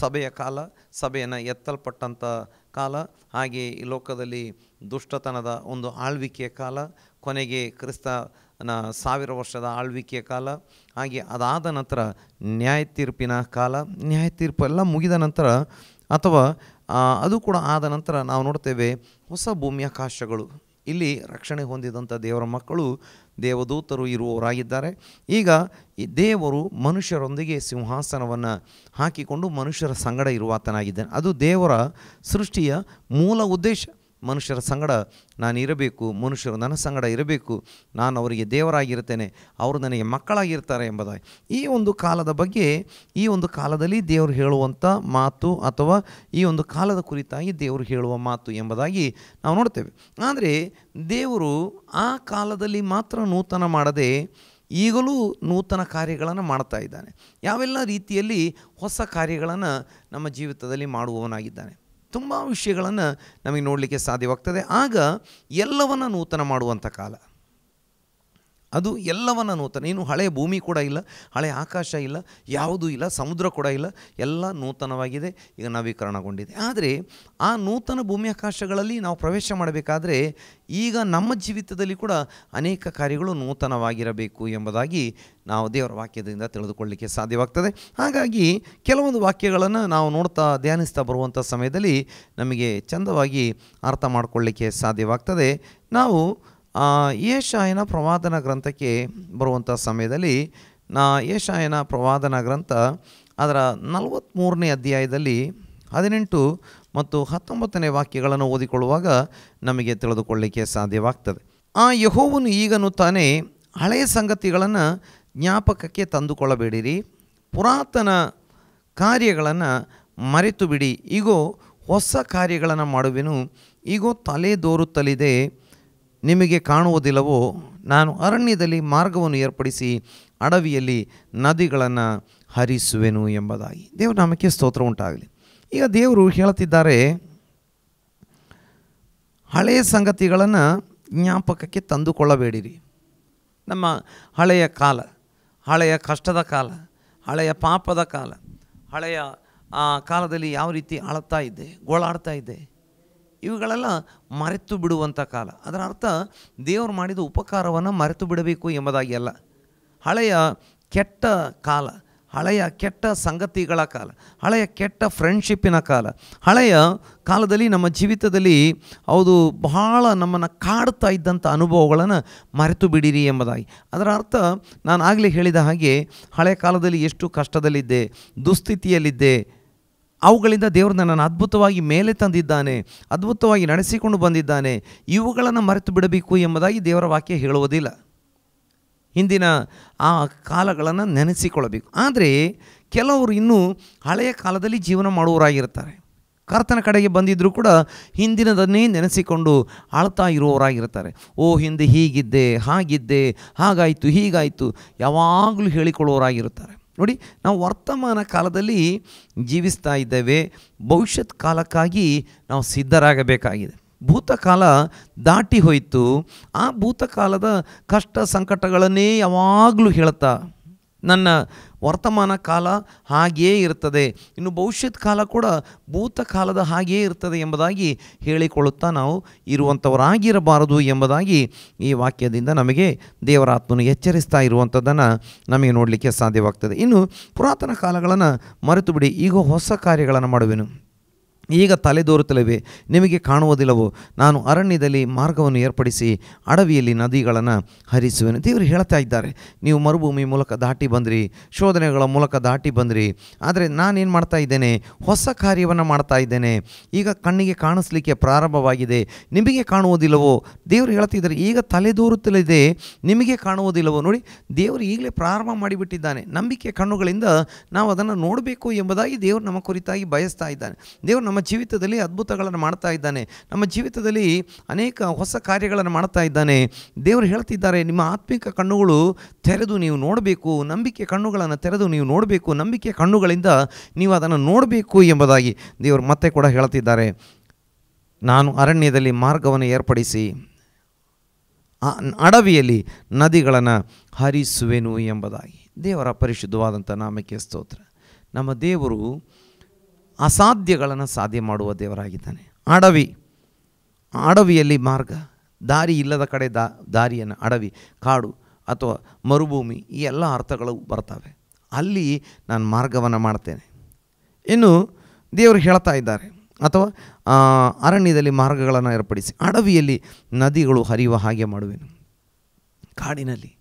ಸಭೆಯ ಕಾಲ, ಸಭೆಯನ್ನು ಎತ್ತಲ್ಪಟ್ಟಂಥ ಕಾಲ, ಹಾಗೆ ಈ ಲೋಕದಲ್ಲಿ ದುಷ್ಟತನದ ಒಂದು ಆಳ್ವಿಕೆಯ ಕಾಲ, ಕೊನೆಗೆ ಕ್ರಿಸ್ತನ 1000 ವರ್ಷದ ಆಳ್ವಿಕೆಯ ಕಾಲ, ಹಾಗೆ ಅದಾದ ನಂತರ ನ್ಯಾಯ ತೀರ್ಪಿನ ಕಾಲ. ನ್ಯಾಯ ತೀರ್ಪು ಎಲ್ಲ ಮುಗಿದ ನಂತರ, ಅಥವಾ ಅದು ಕೂಡ ಆದ ನಂತರ ನಾವು ನೋಡ್ತೇವೆ ಹೊಸ ಭೂಮ್ಯಾಕಾಶಗಳು. ಇಲ್ಲಿ ರಕ್ಷಣೆ ಹೊಂದಿದಂಥ ದೇವರ ಮಕ್ಕಳು, ದೇವದೂತರು ಇರುವವರಾಗಿದ್ದಾರೆ. ಈಗ ಈ ದೇವರು ಮನುಷ್ಯರೊಂದಿಗೆ ಸಿಂಹಾಸನವನ್ನು ಹಾಕಿಕೊಂಡು ಮನುಷ್ಯರ ಸಂಗಡ ಇರುವಾತನಾಗಿದ್ದಾನೆ. ಅದು ದೇವರ ಸೃಷ್ಟಿಯ ಮೂಲ ಉದ್ದೇಶ. ಮನುಷ್ಯರ ಸಂಗಡ ನಾನು ಇರಬೇಕು, ಮನುಷ್ಯರು ನನ್ನ ಸಂಗಡ ಇರಬೇಕು, ನಾನು ಅವರಿಗೆ ದೇವರಾಗಿರ್ತೇನೆ, ಅವರು ನನಗೆ ಮಕ್ಕಳಾಗಿರ್ತಾರೆ ಎಂಬುದಾಗಿ. ಈ ಒಂದು ಕಾಲದ ಬಗ್ಗೆ, ಈ ಒಂದು ಕಾಲದಲ್ಲಿ ದೇವರು ಹೇಳುವಂಥ ಮಾತು, ಅಥವಾ ಈ ಒಂದು ಕಾಲದ ಕುರಿತಾಗಿ ದೇವರು ಹೇಳುವ ಮಾತು ಎಂಬುದಾಗಿ ನಾವು ನೋಡ್ತೇವೆ. ಆದರೆ ದೇವರು ಆ ಕಾಲದಲ್ಲಿ ಮಾತ್ರ ನೂತನ ಮಾಡದೆ ಈಗಲೂ ನೂತನ ಕಾರ್ಯಗಳನ್ನು ಮಾಡ್ತಾ ಇದ್ದಾನೆ. ಯಾವೆಲ್ಲ ರೀತಿಯಲ್ಲಿ ಹೊಸ ಕಾರ್ಯಗಳನ್ನು ನಮ್ಮ ಜೀವಿತದಲ್ಲಿ ಮಾಡುವವನಾಗಿದ್ದಾನೆ. ತುಂಬ ವಿಷಯಗಳನ್ನು ನಮಗೆ ನೋಡಲಿಕ್ಕೆ ಸಾಧ್ಯವಾಗ್ತದೆ. ಆಗ ಎಲ್ಲವನ್ನು ನೂತನ ಮಾಡುವಂಥ ಕಾಲ, ಅದು ಎಲ್ಲವನ್ನು ನೂತನ. ಇನ್ನು ಹಳೆಯ ಭೂಮಿ ಕೂಡ ಇಲ್ಲ, ಹಳೆಯ ಆಕಾಶ ಇಲ್ಲ, ಯಾವುದೂ ಇಲ್ಲ, ಸಮುದ್ರ ಕೂಡ ಇಲ್ಲ, ಎಲ್ಲ ನೂತನವಾಗಿದೆ, ಈಗ ನವೀಕರಣಗೊಂಡಿದೆ. ಆದರೆ ಆ ನೂತನ ಭೂಮಿ ಆಕಾಶಗಳಲ್ಲಿ ನಾವು ಪ್ರವೇಶ ಮಾಡಬೇಕಾದ್ರೆ ಈಗ ನಮ್ಮ ಜೀವಿತದಲ್ಲಿ ಕೂಡ ಅನೇಕ ಕಾರ್ಯಗಳು ನೂತನವಾಗಿರಬೇಕು ಎಂಬುದಾಗಿ ನಾವು ದೇವರ ವಾಕ್ಯದಿಂದ ತಿಳಿದುಕೊಳ್ಳಲಿಕ್ಕೆ ಸಾಧ್ಯವಾಗ್ತದೆ. ಹಾಗಾಗಿ ಕೆಲವೊಂದು ವಾಕ್ಯಗಳನ್ನು ನಾವು ನೋಡ್ತಾ ಧ್ಯಾನಿಸ್ತಾ ಬರುವಂಥ ಸಮಯದಲ್ಲಿ ನಮಗೆ ಚಂದವಾಗಿ ಅರ್ಥ ಮಾಡಿಕೊಳ್ಳಲಿಕ್ಕೆ ಸಾಧ್ಯವಾಗ್ತದೆ. ನಾವು ಯೆಶಾಯನ ಪ್ರವಾದನ ಗ್ರಂಥಕ್ಕೆ ಬರುವಂಥ ಸಮಯದಲ್ಲಿ ಯೆಶಾಯನ ಪ್ರವಾದನ ಗ್ರಂಥ ಅದರ 43ನೇ ಅಧ್ಯಾಯದಲ್ಲಿ 18 ಮತ್ತು 19ನೇ ವಾಕ್ಯಗಳನ್ನು ಓದಿಕೊಳ್ಳುವಾಗ ನಮಗೆ ತಿಳಿದುಕೊಳ್ಳಲಿಕ್ಕೆ ಸಾಧ್ಯವಾಗ್ತದೆ. ಯೆಹೋವನು ಈಗನು ತಾನೇ ಹಳೆಯ ಸಂಗತಿಗಳನ್ನು ಜ್ಞಾಪಕಕ್ಕೆ ತಂದುಕೊಳ್ಳಬೇಡಿರಿ, ಪುರಾತನ ಕಾರ್ಯಗಳನ್ನು ಮರೆತು ಬಿಡಿ, ಈಗೋ ಹೊಸ ಕಾರ್ಯಗಳನ್ನು ಮಾಡುವೆನು, ಈಗೋ ತಲೆ ದೋರುತ್ತಲಿದೆ, ನಿಮಗೆ ಕಾಣುವುದಿಲ್ಲವೋ? ನಾನು ಅರಣ್ಯದಲ್ಲಿ ಮಾರ್ಗವನ್ನು ಏರ್ಪಡಿಸಿ ಅಡವಿಯಲ್ಲಿ ನದಿಗಳನ್ನು ಹರಿಸುವೆನು ಎಂಬುದಾಗಿ. ದೇವರ ನಾಮಕ್ಕೆ ಸ್ತೋತ್ರ ಉಂಟಾಗಲಿ. ಈಗ ದೇವರು ಹೇಳುತ್ತಿದ್ದಾರೆ, ಹಳೆಯ ಸಂಗತಿಗಳನ್ನು ಜ್ಞಾಪಕಕ್ಕೆ ತಂದುಕೊಳ್ಳಬೇಡಿರಿ. ನಮ್ಮ ಹಳೆಯ ಕಾಲ, ಹಳೆಯ ಕಷ್ಟದ ಕಾಲ, ಹಳೆಯ ಪಾಪದ ಕಾಲ, ಹಳೆಯ ಕಾಲದಲ್ಲಿ ಯಾವ ರೀತಿ ಅಳ್ತಾ ಇದ್ದೆ, ಗೋಳಾಡ್ತಾ ಇದ್ದೆ, ಇವುಗಳೆಲ್ಲ ಮರೆತು ಬಿಡುವಂಥ ಕಾಲ. ಅದರ ಅರ್ಥ ದೇವರು ಮಾಡಿದ ಉಪಕಾರವನ್ನು ಮರೆತು ಬಿಡಬೇಕು ಎಂಬುದಾಗಿ ಅಲ್ಲ. ಹಳೆಯ ಕೆಟ್ಟ ಕಾಲ, ಹಳೆಯ ಕೆಟ್ಟ ಸಂಗತಿಗಳ ಕಾಲ, ಹಳೆಯ ಕೆಟ್ಟ ಫ್ರೆಂಡ್ಶಿಪ್ಪಿನ ಕಾಲ, ಹಳೆಯ ಕಾಲದಲ್ಲಿ ನಮ್ಮ ಜೀವಿತದಲ್ಲಿ ಹೌದು ಬಹಳ ನಮ್ಮನ್ನು ಕಾಡ್ತಾ ಇದ್ದಂಥ ಅನುಭವಗಳನ್ನು ಮರೆತು ಬಿಡಿರಿ ಎಂಬುದಾಗಿ. ಅದರ ಅರ್ಥ ನಾನು ಆಗಲೇ ಹೇಳಿದ ಹಾಗೆ ಹಳೆಯ ಕಾಲದಲ್ಲಿ ಎಷ್ಟು ಕಷ್ಟದಲ್ಲಿದ್ದೆ, ದುಸ್ಥಿತಿಯಲ್ಲಿದ್ದೆ, ಅವುಗಳಿಂದ ದೇವರು ನನ್ನನ್ನು ಅದ್ಭುತವಾಗಿ ಮೇಲೆ ತಂದಿದ್ದಾನೆ, ಅದ್ಭುತವಾಗಿ ನಡೆಸಿಕೊಂಡು ಬಂದಿದ್ದಾನೆ, ಇವುಗಳನ್ನು ಮರೆತು ಬಿಡಬೇಕು ಎಂಬುದಾಗಿ ದೇವರ ವಾಕ್ಯ ಹೇಳುವುದಿಲ್ಲ. ಹಿಂದಿನ ಆ ಕಾಲಗಳನ್ನು ನೆನೆಸಿಕೊಳ್ಳಬೇಕು. ಆದರೆ ಕೆಲವರು ಇನ್ನೂ ಹಳೆಯ ಕಾಲದಲ್ಲಿ ಜೀವನ ಮಾಡುವವರಾಗಿರ್ತಾರೆ. ಕರ್ತನ ಕಡೆಗೆ ಬಂದಿದ್ದರೂ ಕೂಡ ಹಿಂದಿನದನ್ನೇ ನೆನೆಸಿಕೊಂಡು ಆಳ್ತಾ ಇರುವವರಾಗಿರ್ತಾರೆ. ಹಿಂದೆ ಹೀಗಿದ್ದೆ, ಹಾಗಿದ್ದೆ, ಹಾಗಾಯಿತು, ಹೀಗಾಯಿತು ಯಾವಾಗಲೂ ಹೇಳಿಕೊಳ್ಳುವವರಾಗಿರ್ತಾರೆ. ನೋಡಿ, ನಾವು ವರ್ತಮಾನ ಕಾಲದಲ್ಲಿ ಜೀವಿಸ್ತಾ ಇದ್ದೇವೆ, ಭವಿಷ್ಯತ್ ಕಾಲಕ್ಕಾಗಿ ನಾವು ಸಿದ್ಧರಾಗಬೇಕಾಗಿದೆ. ಭೂತಕಾಲ ದಾಟಿ ಹೋಯಿತು. ಆ ಭೂತಕಾಲದ ಕಷ್ಟ ಸಂಕಟಗಳನ್ನೇ ಯಾವಾಗಲೂ ಹೇಳ್ತಾ ನನ್ನ ವರ್ತಮಾನ ಕಾಲ ಹಾಗೆಯೇ ಇರ್ತದೆ, ಇನ್ನು ಭವಿಷ್ಯತ್ ಕಾಲ ಕೂಡ ಭೂತಕಾಲದ ಹಾಗೆಯೇ ಇರ್ತದೆ ಎಂಬುದಾಗಿ ಹೇಳಿಕೊಳ್ಳುತ್ತಾ ನಾವು ಇರುವಂಥವರಾಗಿರಬಾರದು ಎಂಬುದಾಗಿ ಈ ವಾಕ್ಯದಿಂದ ನಮಗೆ ದೇವರ ಆತ್ಮನು ಎಚ್ಚರಿಸ್ತಾ ಇರುವಂಥದ್ದನ್ನು ನಮಗೆ ನೋಡಲಿಕ್ಕೆ ಸಾಧ್ಯವಾಗ್ತದೆ. ಇನ್ನು ಪುರಾತನ ಕಾಲಗಳನ್ನು ಮರೆತು ಬಿಡಿ, ಈಗ ಹೊಸ ಕಾರ್ಯಗಳನ್ನು ಮಾಡುವೆನು, ಈಗ ತಲೆದೋರುತ್ತಲಿವೆ, ನಿಮಗೆ ಕಾಣುವುದಿಲ್ಲವೋ, ನಾನು ಅರಣ್ಯದಲ್ಲಿ ಮಾರ್ಗವನ್ನು ಏರ್ಪಡಿಸಿ ಅಡವಿಯಲ್ಲಿ ನದಿಗಳನ್ನು ಹರಿಸುವೆನು. ದೇವರು ಹೇಳ್ತಾ ಇದ್ದಾರೆ, ನೀವು ಮರುಭೂಮಿ ಮೂಲಕ ದಾಟಿ ಬಂದ್ರಿ, ಶೋಧನೆಗಳ ಮೂಲಕ ದಾಟಿ ಬಂದ್ರಿ, ಆದರೆ ನಾನೇನು ಮಾಡ್ತಾ ಇದ್ದೇನೆ, ಹೊಸ ಕಾರ್ಯವನ್ನು ಮಾಡ್ತಾ ಇದ್ದೇನೆ, ಈಗ ಕಣ್ಣಿಗೆ ಕಾಣಿಸ್ಲಿಕ್ಕೆ ಪ್ರಾರಂಭವಾಗಿದೆ, ನಿಮಗೆ ಕಾಣುವುದಿಲ್ಲವೋ. ದೇವರು ಹೇಳ್ತಿದ್ದಾರೆ, ಈಗ ತಲೆದೋರುತ್ತಲಿದೆ, ನಿಮಗೆ ಕಾಣುವುದಿಲ್ಲವೋ. ನೋಡಿ, ದೇವರು ಈಗಲೇ ಪ್ರಾರಂಭ ಮಾಡಿಬಿಟ್ಟಿದ್ದಾನೆ. ನಂಬಿಕೆ ಕಣ್ಣುಗಳಿಂದ ನಾವು ಅದನ್ನು ನೋಡಬೇಕು ಎಂಬುದಾಗಿ ದೇವರು ನಮ್ಮ ಕುರಿತಾಗಿ ಬಯಸ್ತಾ ಇದ್ದಾನೆ. ದೇವರು ನಮ್ಮ ಜೀವಿತದಲ್ಲಿ ಅದ್ಭುತಗಳನ್ನು ಮಾಡ್ತಾ ಇದ್ದಾನೆ, ನಮ್ಮ ಜೀವಿತದಲ್ಲಿ ಅನೇಕ ಹೊಸ ಕಾರ್ಯಗಳನ್ನು ಮಾಡ್ತಾ ಇದ್ದಾನೆ. ದೇವರು ಹೇಳ್ತಿದ್ದಾರೆ, ನಿಮ್ಮ ಆತ್ಮಿಕ ಕಣ್ಣುಗಳು ತೆರೆದು ನೀವು ನೋಡಬೇಕು, ನಂಬಿಕೆ ಕಣ್ಣುಗಳನ್ನು ತೆರೆದು ನೀವು ನೋಡಬೇಕು, ನಂಬಿಕೆ ಕಣ್ಣುಗಳಿಂದ ನೀವು ಅದನ್ನು ನೋಡಬೇಕು ಎಂಬುದಾಗಿ ದೇವರು ಮತ್ತೆ ಕೂಡ ಹೇಳ್ತಿದ್ದಾರೆ. ನಾನು ಅರಣ್ಯದಲ್ಲಿ ಮಾರ್ಗವನ್ನು ಏರ್ಪಡಿಸಿ ಅಡವಿಯಲ್ಲಿ ನದಿಗಳನ್ನು ಹರಿಸುವೆನು ಎಂಬುದಾಗಿ. ದೇವರ ಪರಿಶುದ್ಧವಾದಂಥ ನಾಮಕ್ಕೆ ಸ್ತೋತ್ರ. ನಮ್ಮ ದೇವರು ಅಸಾಧ್ಯಗಳನ್ನು ಸಾಧ್ಯ ಮಾಡುವ ದೇವರಾಗಿದ್ದಾನೆ. ಅಡವಿಯಲ್ಲಿ ಮಾರ್ಗ, ದಾರಿ ಇಲ್ಲದ ಕಡೆ ದಾರಿಯನ್ನು, ಅಡವಿ, ಕಾಡು ಅಥವಾ ಮರುಭೂಮಿ, ಈ ಎಲ್ಲ ಅರ್ಥಗಳು ಬರ್ತವೆ. ಅಲ್ಲಿ ನಾನು ಮಾರ್ಗವನ್ನು ಮಾಡ್ತೇನೆ. ಇನ್ನು ದೇವರು ಹೇಳ್ತಾ ಇದ್ದಾರೆ, ಅಥವಾ ಅರಣ್ಯದಲ್ಲಿ ಮಾರ್ಗಗಳನ್ನು ಏರ್ಪಡಿಸಿ ಅಡವಿಯಲ್ಲಿ ನದಿಗಳು ಹರಿಯುವ ಹಾಗೆ ಮಾಡುವೆನು. ಕಾಡಿನಲ್ಲಿ,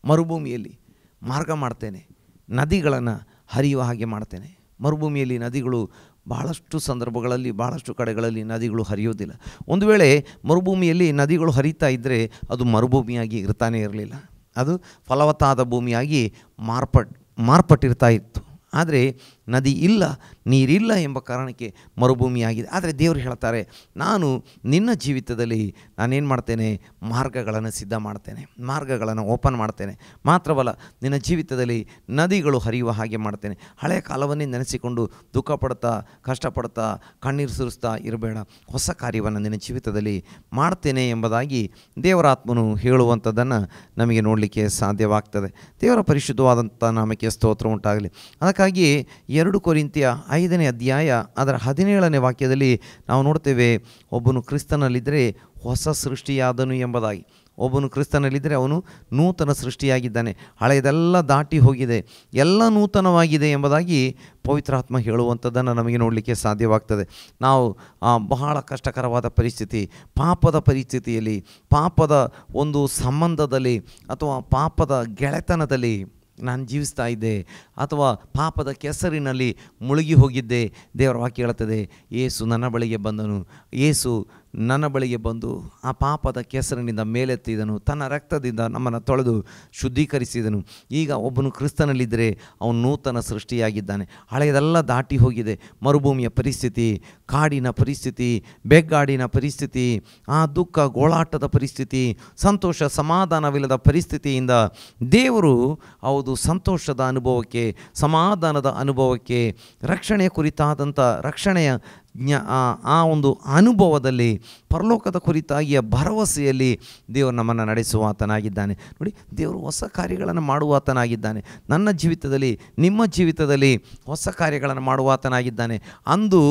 ಮರುಭೂಮಿಯಲ್ಲಿ ಮಾರ್ಗ ಮಾಡ್ತೇನೆ, ನದಿಗಳನ್ನು ಹರಿಯುವ ಹಾಗೆ ಮಾಡ್ತೇನೆ. ಮರುಭೂಮಿಯಲ್ಲಿ ನದಿಗಳು ಬಹಳಷ್ಟು ಸಂದರ್ಭಗಳಲ್ಲಿ, ಬಹಳಷ್ಟು ಕಡೆಗಳಲ್ಲಿ ನದಿಗಳು ಹರಿಯೋದಿಲ್ಲ. ಒಂದು ವೇಳೆ ಮರುಭೂಮಿಯಲ್ಲಿ ನದಿಗಳು ಹರಿತಾ ಇದ್ದರೆ ಅದು ಮರುಭೂಮಿಯಾಗಿ ಇರ್ತಾನೆ ಇರಲಿಲ್ಲ, ಅದು ಫಲವತ್ತಾದ ಭೂಮಿಯಾಗಿ ಮಾರ್ಪಟ್ಟಿರ್ತಾ ಇತ್ತು. ಆದರೆ ನದಿ ಇಲ್ಲ, ನೀರಿಲ್ಲ ಎಂಬ ಕಾರಣಕ್ಕೆ ಮರುಭೂಮಿಯಾಗಿದೆ. ಆದರೆ ದೇವರು ಹೇಳ್ತಾರೆ, ನಾನು ನಿನ್ನ ಜೀವಿತದಲ್ಲಿ ನಾನೇನು ಮಾಡ್ತೇನೆ, ಮಾರ್ಗಗಳನ್ನು ಸಿದ್ಧ ಮಾಡ್ತೇನೆ, ಮಾರ್ಗಗಳನ್ನು ಓಪನ್ ಮಾಡ್ತೇನೆ. ಮಾತ್ರವಲ್ಲ, ನಿನ್ನ ಜೀವಿತದಲ್ಲಿ ನದಿಗಳು ಹರಿಯುವ ಹಾಗೆ ಮಾಡ್ತೇನೆ. ಹಳೆಯ ಕಾಲವನ್ನೇ ನೆನೆಸಿಕೊಂಡು ದುಃಖ ಪಡ್ತಾ, ಕಷ್ಟಪಡ್ತಾ, ಕಣ್ಣೀರು ಸುರಿಸ್ತಾ ಇರಬೇಡ, ಹೊಸ ಕಾರ್ಯವನ್ನು ನಿನ್ನ ಜೀವಿತದಲ್ಲಿ ಮಾಡ್ತೇನೆ ಎಂಬುದಾಗಿ ದೇವರಾತ್ಮನು ಹೇಳುವಂಥದ್ದನ್ನು ನಮಗೆ ನೋಡಲಿಕ್ಕೆ ಸಾಧ್ಯವಾಗ್ತದೆ. ದೇವರ ಪರಿಶುದ್ಧವಾದಂಥ ನಾಮಕ್ಕೆ ಸ್ತೋತ್ರ ಉಂಟಾಗಲಿ. ಅದಕ್ಕಾಗಿ 2 ಕೊರಿಂಥಿಯ 5ನೇ ಅಧ್ಯಾಯ ಅದರ 17ನೇ ವಾಕ್ಯದಲ್ಲಿ ನಾವು ನೋಡ್ತೇವೆ, ಒಬ್ಬನು ಕ್ರಿಸ್ತನಲ್ಲಿದ್ದರೆ ಹೊಸ ಸೃಷ್ಟಿಯಾದನು ಎಂಬುದಾಗಿ. ಒಬ್ಬನು ಕ್ರಿಸ್ತನಲ್ಲಿದ್ದರೆ ಅವನು ನೂತನ ಸೃಷ್ಟಿಯಾಗಿದ್ದಾನೆ, ಹಳೆಯದೆಲ್ಲ ದಾಟಿ ಹೋಗಿದೆ, ಎಲ್ಲ ನೂತನವಾಗಿದೆ ಎಂಬುದಾಗಿ ಪವಿತ್ರಾತ್ಮ ಹೇಳುವಂಥದ್ದನ್ನು ನಮಗೆ ನೋಡಲಿಕ್ಕೆ ಸಾಧ್ಯವಾಗ್ತದೆ. ನಾವು ಬಹಳ ಕಷ್ಟಕರವಾದ ಪರಿಸ್ಥಿತಿ, ಪಾಪದ ಪರಿಸ್ಥಿತಿಯಲ್ಲಿ, ಪಾಪದ ಒಂದು ಸಂಬಂಧದಲ್ಲಿ ಅಥವಾ ಪಾಪದ ಗೆಳೆತನದಲ್ಲಿ ನಾನು ಜೀವಿಸ್ತಾ ಇದ್ದೆ, ಅಥವಾ ಪಾಪದ ಕೆಸರಿನಲ್ಲಿ ಮುಳುಗಿ ಹೋಗಿದ್ದೆ. ದೇವರ ವಾಕ್ಯ ಹೇಳುತ್ತದೆ, ಯೇಸು ನನ್ನ ಬಳಿಗೆ ಬಂದನು, ಯೇಸು ನನ್ನ ಬಳಿಗೆ ಬಂದು ಆ ಪಾಪದ ಕೆಸರಿನಿಂದ ಮೇಲೆತ್ತಿದನು, ತನ್ನ ರಕ್ತದಿಂದ ನಮ್ಮನ್ನು ತೊಳೆದು ಶುದ್ಧೀಕರಿಸಿದನು. ಈಗ ಒಬ್ಬನು ಕ್ರಿಸ್ತನಲ್ಲಿದ್ದರೆ ಅವನು ನೂತನ ಸೃಷ್ಟಿಯಾಗಿದ್ದಾನೆ, ಹಳೆಯದೆಲ್ಲ ದಾಟಿ ಹೋಗಿದೆ. ಮರುಭೂಮಿಯ ಪರಿಸ್ಥಿತಿ, ಕಾಡಿನ ಪರಿಸ್ಥಿತಿ, ಬೆಗ್ಗಾಡಿನ ಪರಿಸ್ಥಿತಿ, ಆ ದುಃಖ ಗೋಳಾಟದ ಪರಿಸ್ಥಿತಿ, ಸಂತೋಷ ಸಮಾಧಾನವಿಲ್ಲದ ಪರಿಸ್ಥಿತಿಯಿಂದ ದೇವರು ಸಂತೋಷದ ಅನುಭವಕ್ಕೆ, ಸಮಾಧಾನದ ಅನುಭವಕ್ಕೆ, ರಕ್ಷಣೆಯ ಕುರಿತಾದಂಥ ರಕ್ಷಣೆಯ ಆ ಒಂದು ಅನುಭವದಲ್ಲಿ, ಪರಲೋಕದ ಕುರಿತಾಗಿಯ ಭರವಸೆಯಲ್ಲಿ ದೇವರು ನಮ್ಮನ್ನು ನಡೆಸುವಾತನಾಗಿದ್ದಾನೆ. ನೋಡಿ, ದೇವರು ಹೊಸ ಕಾರ್ಯಗಳನ್ನು ಮಾಡುವಾತನಾಗಿದ್ದಾನೆ. ನನ್ನ ಜೀವಿತದಲ್ಲಿ, ನಿಮ್ಮ ಜೀವಿತದಲ್ಲಿ ಹೊಸ ಕಾರ್ಯಗಳನ್ನು ಮಾಡುವಾತನಾಗಿದ್ದಾನೆ. ಅಂದು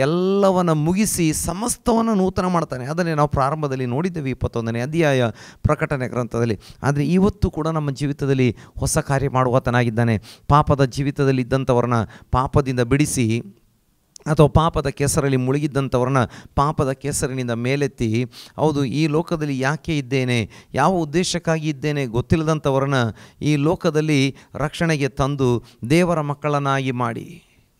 ಎಲ್ಲವನ್ನು ಮುಗಿಸಿ ಸಮಸ್ತವನ್ನು ನೂತನ ಮಾಡ್ತಾನೆ. ಅದನ್ನೇ ನಾವು ಪ್ರಾರಂಭದಲ್ಲಿ ನೋಡಿದ್ದೇವೆ, 21ನೇ ಅಧ್ಯಾಯ ಪ್ರಕಟಣೆ ಗ್ರಂಥದಲ್ಲಿ. ಆದರೆ ಇವತ್ತು ಕೂಡ ನಮ್ಮ ಜೀವಿತದಲ್ಲಿ ಹೊಸ ಕಾರ್ಯ ಮಾಡುವಾತನಾಗಿದ್ದಾನೆ. ಪಾಪದ ಜೀವಿತದಲ್ಲಿ ಇದ್ದಂಥವ್ರನ್ನ ಪಾಪದಿಂದ ಬಿಡಿಸಿ, ಅಥವಾ ಪಾಪದ ಕೆಸರಲ್ಲಿ ಮುಳುಗಿದ್ದಂಥವ್ರನ್ನ ಪಾಪದ ಕೆಸರಿನಿಂದ ಮೇಲೆತ್ತಿ, ಈ ಲೋಕದಲ್ಲಿ ಯಾಕೆ ಇದ್ದೇನೆ, ಯಾವ ಉದ್ದೇಶಕ್ಕಾಗಿ ಇದ್ದೇನೆ ಗೊತ್ತಿಲ್ಲದಂಥವ್ರನ್ನ ಈ ಲೋಕದಲ್ಲಿ ರಕ್ಷಣೆಗೆ ತಂದು ದೇವರ ಮಕ್ಕಳನ್ನಾಗಿ ಮಾಡಿ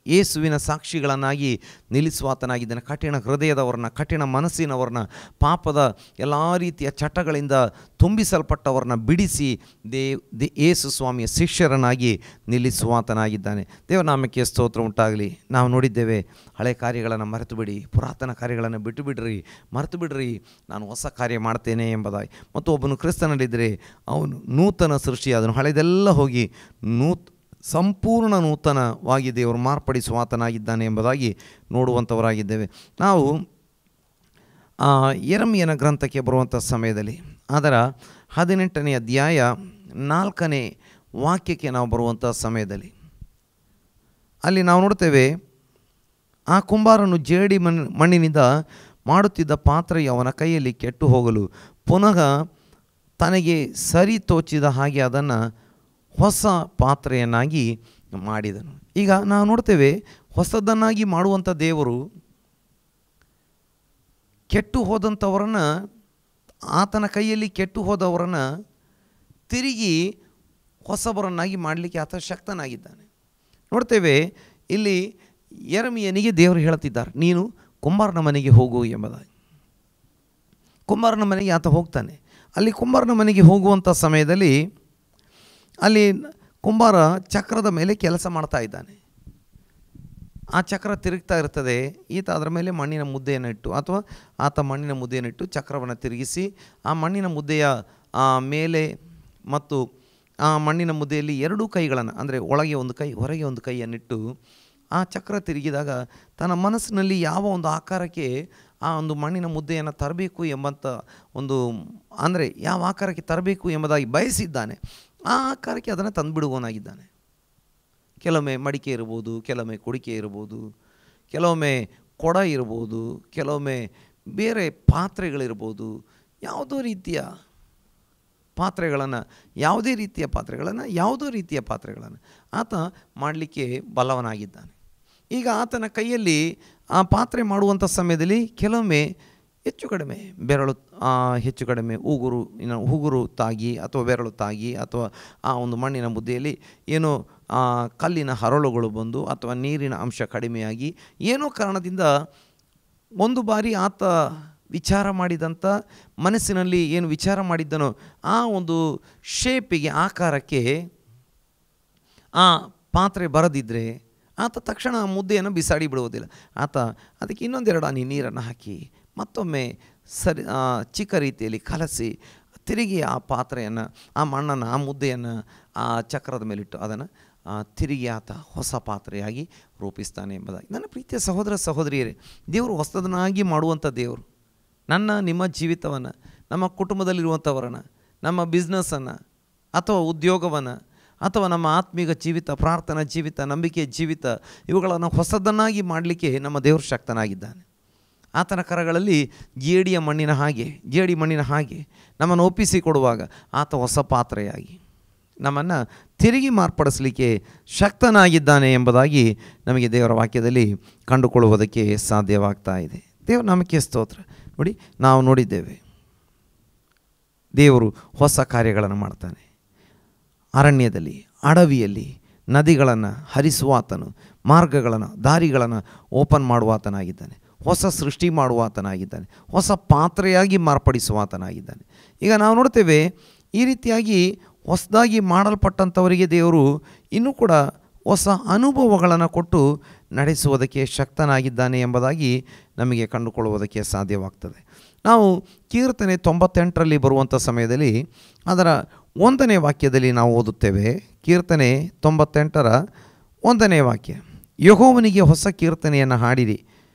ಯೇಸುವಿನ ಸಾಕ್ಷಿಗಳನ್ನಾಗಿ ನಿಲ್ಲಿಸುವಾತನಾಗಿದ್ದಾನೆ. ಕಠಿಣ ಹೃದಯದವ್ರನ್ನ, ಕಠಿಣ ಮನಸ್ಸಿನವ್ರನ್ನ, ಪಾಪದ ಎಲ್ಲ ರೀತಿಯ ಚಟಗಳಿಂದ ತುಂಬಿಸಲ್ಪಟ್ಟವ್ರನ್ನ ಬಿಡಿಸಿ ಯೇಸು ಸ್ವಾಮಿಯ ಶಿಷ್ಯರನ್ನಾಗಿ ನಿಲ್ಲಿಸುವಾತನಾಗಿದ್ದಾನೆ. ದೇವನಾಮಕ್ಕೆ ಸ್ತೋತ್ರ ಉಂಟಾಗಲಿ. ನಾವು ನೋಡಿದ್ದೇವೆ, ಹಳೆ ಕಾರ್ಯಗಳನ್ನು ಮರೆತು ಬಿಡಿ, ಪುರಾತನ ಕಾರ್ಯಗಳನ್ನು ಬಿಟ್ಟು ಬಿಡ್ರಿ, ಮರೆತು ಬಿಡ್ರಿ, ನಾನು ಹೊಸ ಕಾರ್ಯ ಮಾಡ್ತೇನೆ ಎಂಬುದಾಗಿ. ಮತ್ತು ಒಬ್ಬನು ಕ್ರಿಸ್ತನಲ್ಲಿದ್ದರೆ ಅವನು ನೂತನ ಸೃಷ್ಟಿಯಾದನು, ಹಳೆದೆಲ್ಲ ಹೋಗಿ ಸಂಪೂರ್ಣ ನೂತನವಾಗಿ ದೇವರು ಮಾರ್ಪಡಿಸುವಾತನಾಗಿದ್ದಾನೆ ಎಂಬುದಾಗಿ ನೋಡುವಂಥವರಾಗಿದ್ದೇವೆ. ನಾವು ಯೆರೆಮೀಯನ ಗ್ರಂಥಕ್ಕೆ ಬರುವಂಥ ಸಮಯದಲ್ಲಿ ಅದರ 18ನೇ ಅಧ್ಯಾಯ 4ನೇ ವಾಕ್ಯಕ್ಕೆ ನಾವು ಬರುವಂಥ ಸಮಯದಲ್ಲಿ ಅಲ್ಲಿ ನಾವು ನೋಡ್ತೇವೆ, ಆ ಕುಂಬಾರನು ಜೇಡಿ ಮಣ್ಣಿನಿಂದ ಮಾಡುತ್ತಿದ್ದ ಪಾತ್ರೆಯು ಅವನ ಕೈಯಲ್ಲಿ ಕೆಟ್ಟು ಹೋಗಲು ಪುನಃ ತನಗೆ ಸರಿ ತೋಚಿದ ಹಾಗೆ ಅದನ್ನು ಹೊಸ ಪಾತ್ರೆಯನ್ನಾಗಿ ಮಾಡಿದನು. ಈಗ ನಾವು ನೋಡ್ತೇವೆ, ಹೊಸದನ್ನಾಗಿ ಮಾಡುವಂಥ ದೇವರು ಕೆಟ್ಟು ಹೋದಂಥವರನ್ನು, ಆತನ ಕೈಯಲ್ಲಿ ಕೆಟ್ಟು ಹೋದವರನ್ನು ತಿರುಗಿ ಹೊಸಬರನ್ನಾಗಿ ಮಾಡಲಿಕ್ಕೆ ಆತ ಶಕ್ತನಾಗಿದ್ದಾನೆ. ನೋಡ್ತೇವೆ, ಇಲ್ಲಿ ಯೆರೆಮೀಯನಿಗೆ ದೇವರು ಹೇಳ್ತಿದ್ದಾರೆ, ನೀನು ಕುಂಬಾರನ ಮನೆಗೆ ಹೋಗು ಎಂಬುದಾಗಿ. ಕುಂಬಾರನ ಮನೆಗೆ ಆತ ಹೋಗ್ತಾನೆ. ಅಲ್ಲಿ ಕುಂಬಾರನ ಮನೆಗೆ ಹೋಗುವಂಥ ಸಮಯದಲ್ಲಿ ಅಲ್ಲಿ ಕುಂಬಾರ ಚಕ್ರದ ಮೇಲೆ ಕೆಲಸ ಮಾಡ್ತಾ ಇದ್ದಾನೆ. ಆ ಚಕ್ರ ತಿರುಗ್ತಾ ಇರ್ತದೆ. ಈತ ಅದರ ಮೇಲೆ ಮಣ್ಣಿನ ಮುದ್ದೆಯನ್ನು ಇಟ್ಟು, ಅಥವಾ ಆತ ಮಣ್ಣಿನ ಮುದ್ದೆಯನ್ನು ಇಟ್ಟು ಚಕ್ರವನ್ನು ತಿರುಗಿಸಿ ಆ ಮಣ್ಣಿನ ಮುದ್ದೆಯ ಮೇಲೆ ಮತ್ತು ಆ ಮಣ್ಣಿನ ಮುದ್ದೆಯಲ್ಲಿ ಎರಡೂ ಕೈಗಳನ್ನು, ಅಂದರೆ ಒಳಗೆ ಒಂದು ಕೈ ಹೊರಗೆ ಒಂದು ಕೈಯನ್ನಿಟ್ಟು ಆ ಚಕ್ರ ತಿರುಗಿದಾಗ ತನ್ನ ಮನಸ್ಸಿನಲ್ಲಿ ಯಾವ ಒಂದು ಆಕಾರಕ್ಕೆ ಆ ಒಂದು ಮಣ್ಣಿನ ಮುದ್ದೆಯನ್ನು ತರಬೇಕು ಎಂಬಂಥ ಒಂದು, ಅಂದರೆ ಯಾವ ಆಕಾರಕ್ಕೆ ತರಬೇಕು ಎಂಬುದಾಗಿ ಬಯಸಿದ್ದಾನೆ, ಆ ಆಕಾರಕ್ಕೆ ಅದನ್ನು ತಂದುಬಿಡುವವನಾಗಿದ್ದಾನೆ. ಕೆಲವೊಮ್ಮೆ ಮಡಿಕೆ ಇರ್ಬೋದು, ಕೆಲವೊಮ್ಮೆ ಕುಡಿಕೆ ಇರ್ಬೋದು, ಕೆಲವೊಮ್ಮೆ ಕೊಡ ಇರ್ಬೋದು, ಕೆಲವೊಮ್ಮೆ ಬೇರೆ ಪಾತ್ರೆಗಳಿರ್ಬೋದು. ಯಾವುದೋ ರೀತಿಯ ಪಾತ್ರೆಗಳನ್ನು, ಯಾವುದೇ ರೀತಿಯ ಪಾತ್ರೆಗಳನ್ನು, ಯಾವುದೋ ರೀತಿಯ ಪಾತ್ರೆಗಳನ್ನು ಆತ ಮಾಡಲಿಕ್ಕೆ ಬಲವನಾಗಿದ್ದಾನೆ. ಈಗ ಆತನ ಕೈಯಲ್ಲಿ ಆ ಪಾತ್ರೆ ಮಾಡುವಂಥ ಸಮಯದಲ್ಲಿ ಕೆಲವೊಮ್ಮೆ ಹೆಚ್ಚು ಕಡಿಮೆ ಬೆರಳು, ಹೆಚ್ಚು ಕಡಿಮೆ ಉಗುರು ತಾಗಿ ಅಥವಾ ಬೆರಳು ತಾಗಿ, ಅಥವಾ ಆ ಒಂದು ಮಣ್ಣಿನ ಮುದ್ದೆಯಲ್ಲಿ ಏನೋ ಕಲ್ಲಿನ ಹರಳುಗಳು ಬಂದು ಅಥವಾ ನೀರಿನ ಅಂಶ ಕಡಿಮೆಯಾಗಿ ಏನೋ ಕಾರಣದಿಂದ ಒಂದು ಬಾರಿ ಆತ ವಿಚಾರ ಮಾಡಿದಂಥ, ಮನಸ್ಸಿನಲ್ಲಿ ಏನು ವಿಚಾರ ಮಾಡಿದ್ದನೋ ಆ ಒಂದು ಶೇಪಿಗೆ, ಆಕಾರಕ್ಕೆ ಆ ಪಾತ್ರೆ ಬರದಿದ್ದರೆ ಆತ ತಕ್ಷಣ ಆ ಮುದ್ದೆಯನ್ನು ಬಿಸಾಡಿ ಬಿಡುವುದಿಲ್ಲ. ಆತ ಅದಕ್ಕೆ ಇನ್ನೊಂದೆರಡು ಹನಿ ನೀರನ್ನು ಹಾಕಿ ಮತ್ತೊಮ್ಮೆ ಚಿಕ್ಕ ರೀತಿಯಲ್ಲಿ ಕಲಸಿ ತಿರುಗಿ ಆ ಪಾತ್ರೆಯನ್ನು, ಆ ಮಣ್ಣನ್ನು, ಆ ಮುದ್ದೆಯನ್ನು ಆ ಚಕ್ರದ ಮೇಲಿಟ್ಟು ಅದನ್ನು ತಿರುಗಿ ಆತ ಹೊಸ ಪಾತ್ರೆಯಾಗಿ ರೂಪಿಸ್ತಾನೆ ಎಂಬುದಾಗಿ. ನನ್ನ ಪ್ರೀತಿಯ ಸಹೋದರ ಸಹೋದರಿಯರೇ, ದೇವರು ಹೊಸದನ್ನಾಗಿ ಮಾಡುವಂಥ ದೇವರು ನಿಮ್ಮ ಜೀವಿತವನ್ನು, ನಮ್ಮ ಕುಟುಂಬದಲ್ಲಿರುವಂಥವರನ್ನು, ನಮ್ಮ ಬಿಸ್ನೆಸ್ಸನ್ನು ಅಥವಾ ಉದ್ಯೋಗವನ್ನು ಅಥವಾ ನಮ್ಮ ಆತ್ಮೀಕ ಜೀವಿತ, ಪ್ರಾರ್ಥನಾ ಜೀವಿತ, ನಂಬಿಕೆಯ ಜೀವಿತ, ಇವುಗಳನ್ನು ಹೊಸದನ್ನಾಗಿ ಮಾಡಲಿಕ್ಕೆ ನಮ್ಮ ದೇವರು ಶಕ್ತನಾಗಿದ್ದಾನೆ. ಆತನ ಕರಗಳಲ್ಲಿ ಜೇಡಿ ಮಣ್ಣಿನ ಹಾಗೆ ನಮ್ಮನ್ನು ಒಪ್ಪಿಸಿಕೊಡುವಾಗ ಆತ ಹೊಸ ಪಾತ್ರೆಯಾಗಿ ನಮ್ಮನ್ನು ತಿರುಗಿ ಮಾರ್ಪಡಿಸಲಿಕ್ಕೆ ಶಕ್ತನಾಗಿದ್ದಾನೆ ಎಂಬುದಾಗಿ ನಮಗೆ ದೇವರ ವಾಕ್ಯದಲ್ಲಿ ಕಂಡುಕೊಳ್ಳುವುದಕ್ಕೆ ಸಾಧ್ಯವಾಗ್ತಾ ಇದೆ. ದೇವರ ನಾಮಕ್ಕೆ ಸ್ತೋತ್ರ. ನೋಡಿ, ನಾವು ನೋಡಿದ್ದೇವೆ, ದೇವರು ಹೊಸ ಕಾರ್ಯಗಳನ್ನು ಮಾಡ್ತಾನೆ. ಅರಣ್ಯದಲ್ಲಿ, ಅಡವಿಯಲ್ಲಿ ನದಿಗಳನ್ನು ಹರಿಸುವ ಆತನು, ಮಾರ್ಗಗಳನ್ನು, ದಾರಿಗಳನ್ನು ಓಪನ್ ಮಾಡುವ ಆತನಾಗಿದ್ದಾನೆ. ಹೊಸ ಸೃಷ್ಟಿ ಮಾಡುವ ಆತನಾಗಿದ್ದಾನೆ. ಹೊಸ ಪಾತ್ರೆಯಾಗಿ ಮಾರ್ಪಡಿಸುವ ಆತನಾಗಿದ್ದಾನೆ. ಈಗ ನಾವು ನೋಡ್ತೇವೆ, ಈ ರೀತಿಯಾಗಿ ಹೊಸದಾಗಿ ಮಾಡಲ್ಪಟ್ಟಂಥವರಿಗೆ ದೇವರು ಇನ್ನೂ ಕೂಡ ಹೊಸ ಅನುಭವಗಳನ್ನು ಕೊಟ್ಟು ನಡೆಸುವುದಕ್ಕೆ ಶಕ್ತನಾಗಿದ್ದಾನೆ ಎಂಬುದಾಗಿ ನಮಗೆ ಕಂಡುಕೊಳ್ಳುವುದಕ್ಕೆ ಸಾಧ್ಯವಾಗ್ತದೆ. ನಾವು ಕೀರ್ತನೆ 98ರಲ್ಲಿ ಬರುವಂಥ ಸಮಯದಲ್ಲಿ ಅದರ 1ನೇ ವಾಕ್ಯದಲ್ಲಿ ನಾವು ಓದುತ್ತೇವೆ. ಕೀರ್ತನೆ 98ರ 1ನೇ ವಾಕ್ಯ, ಯೆಹೋವನಿಗೆ ಹೊಸ ಕೀರ್ತನೆಯನ್ನು ಹಾಡಿರಿ,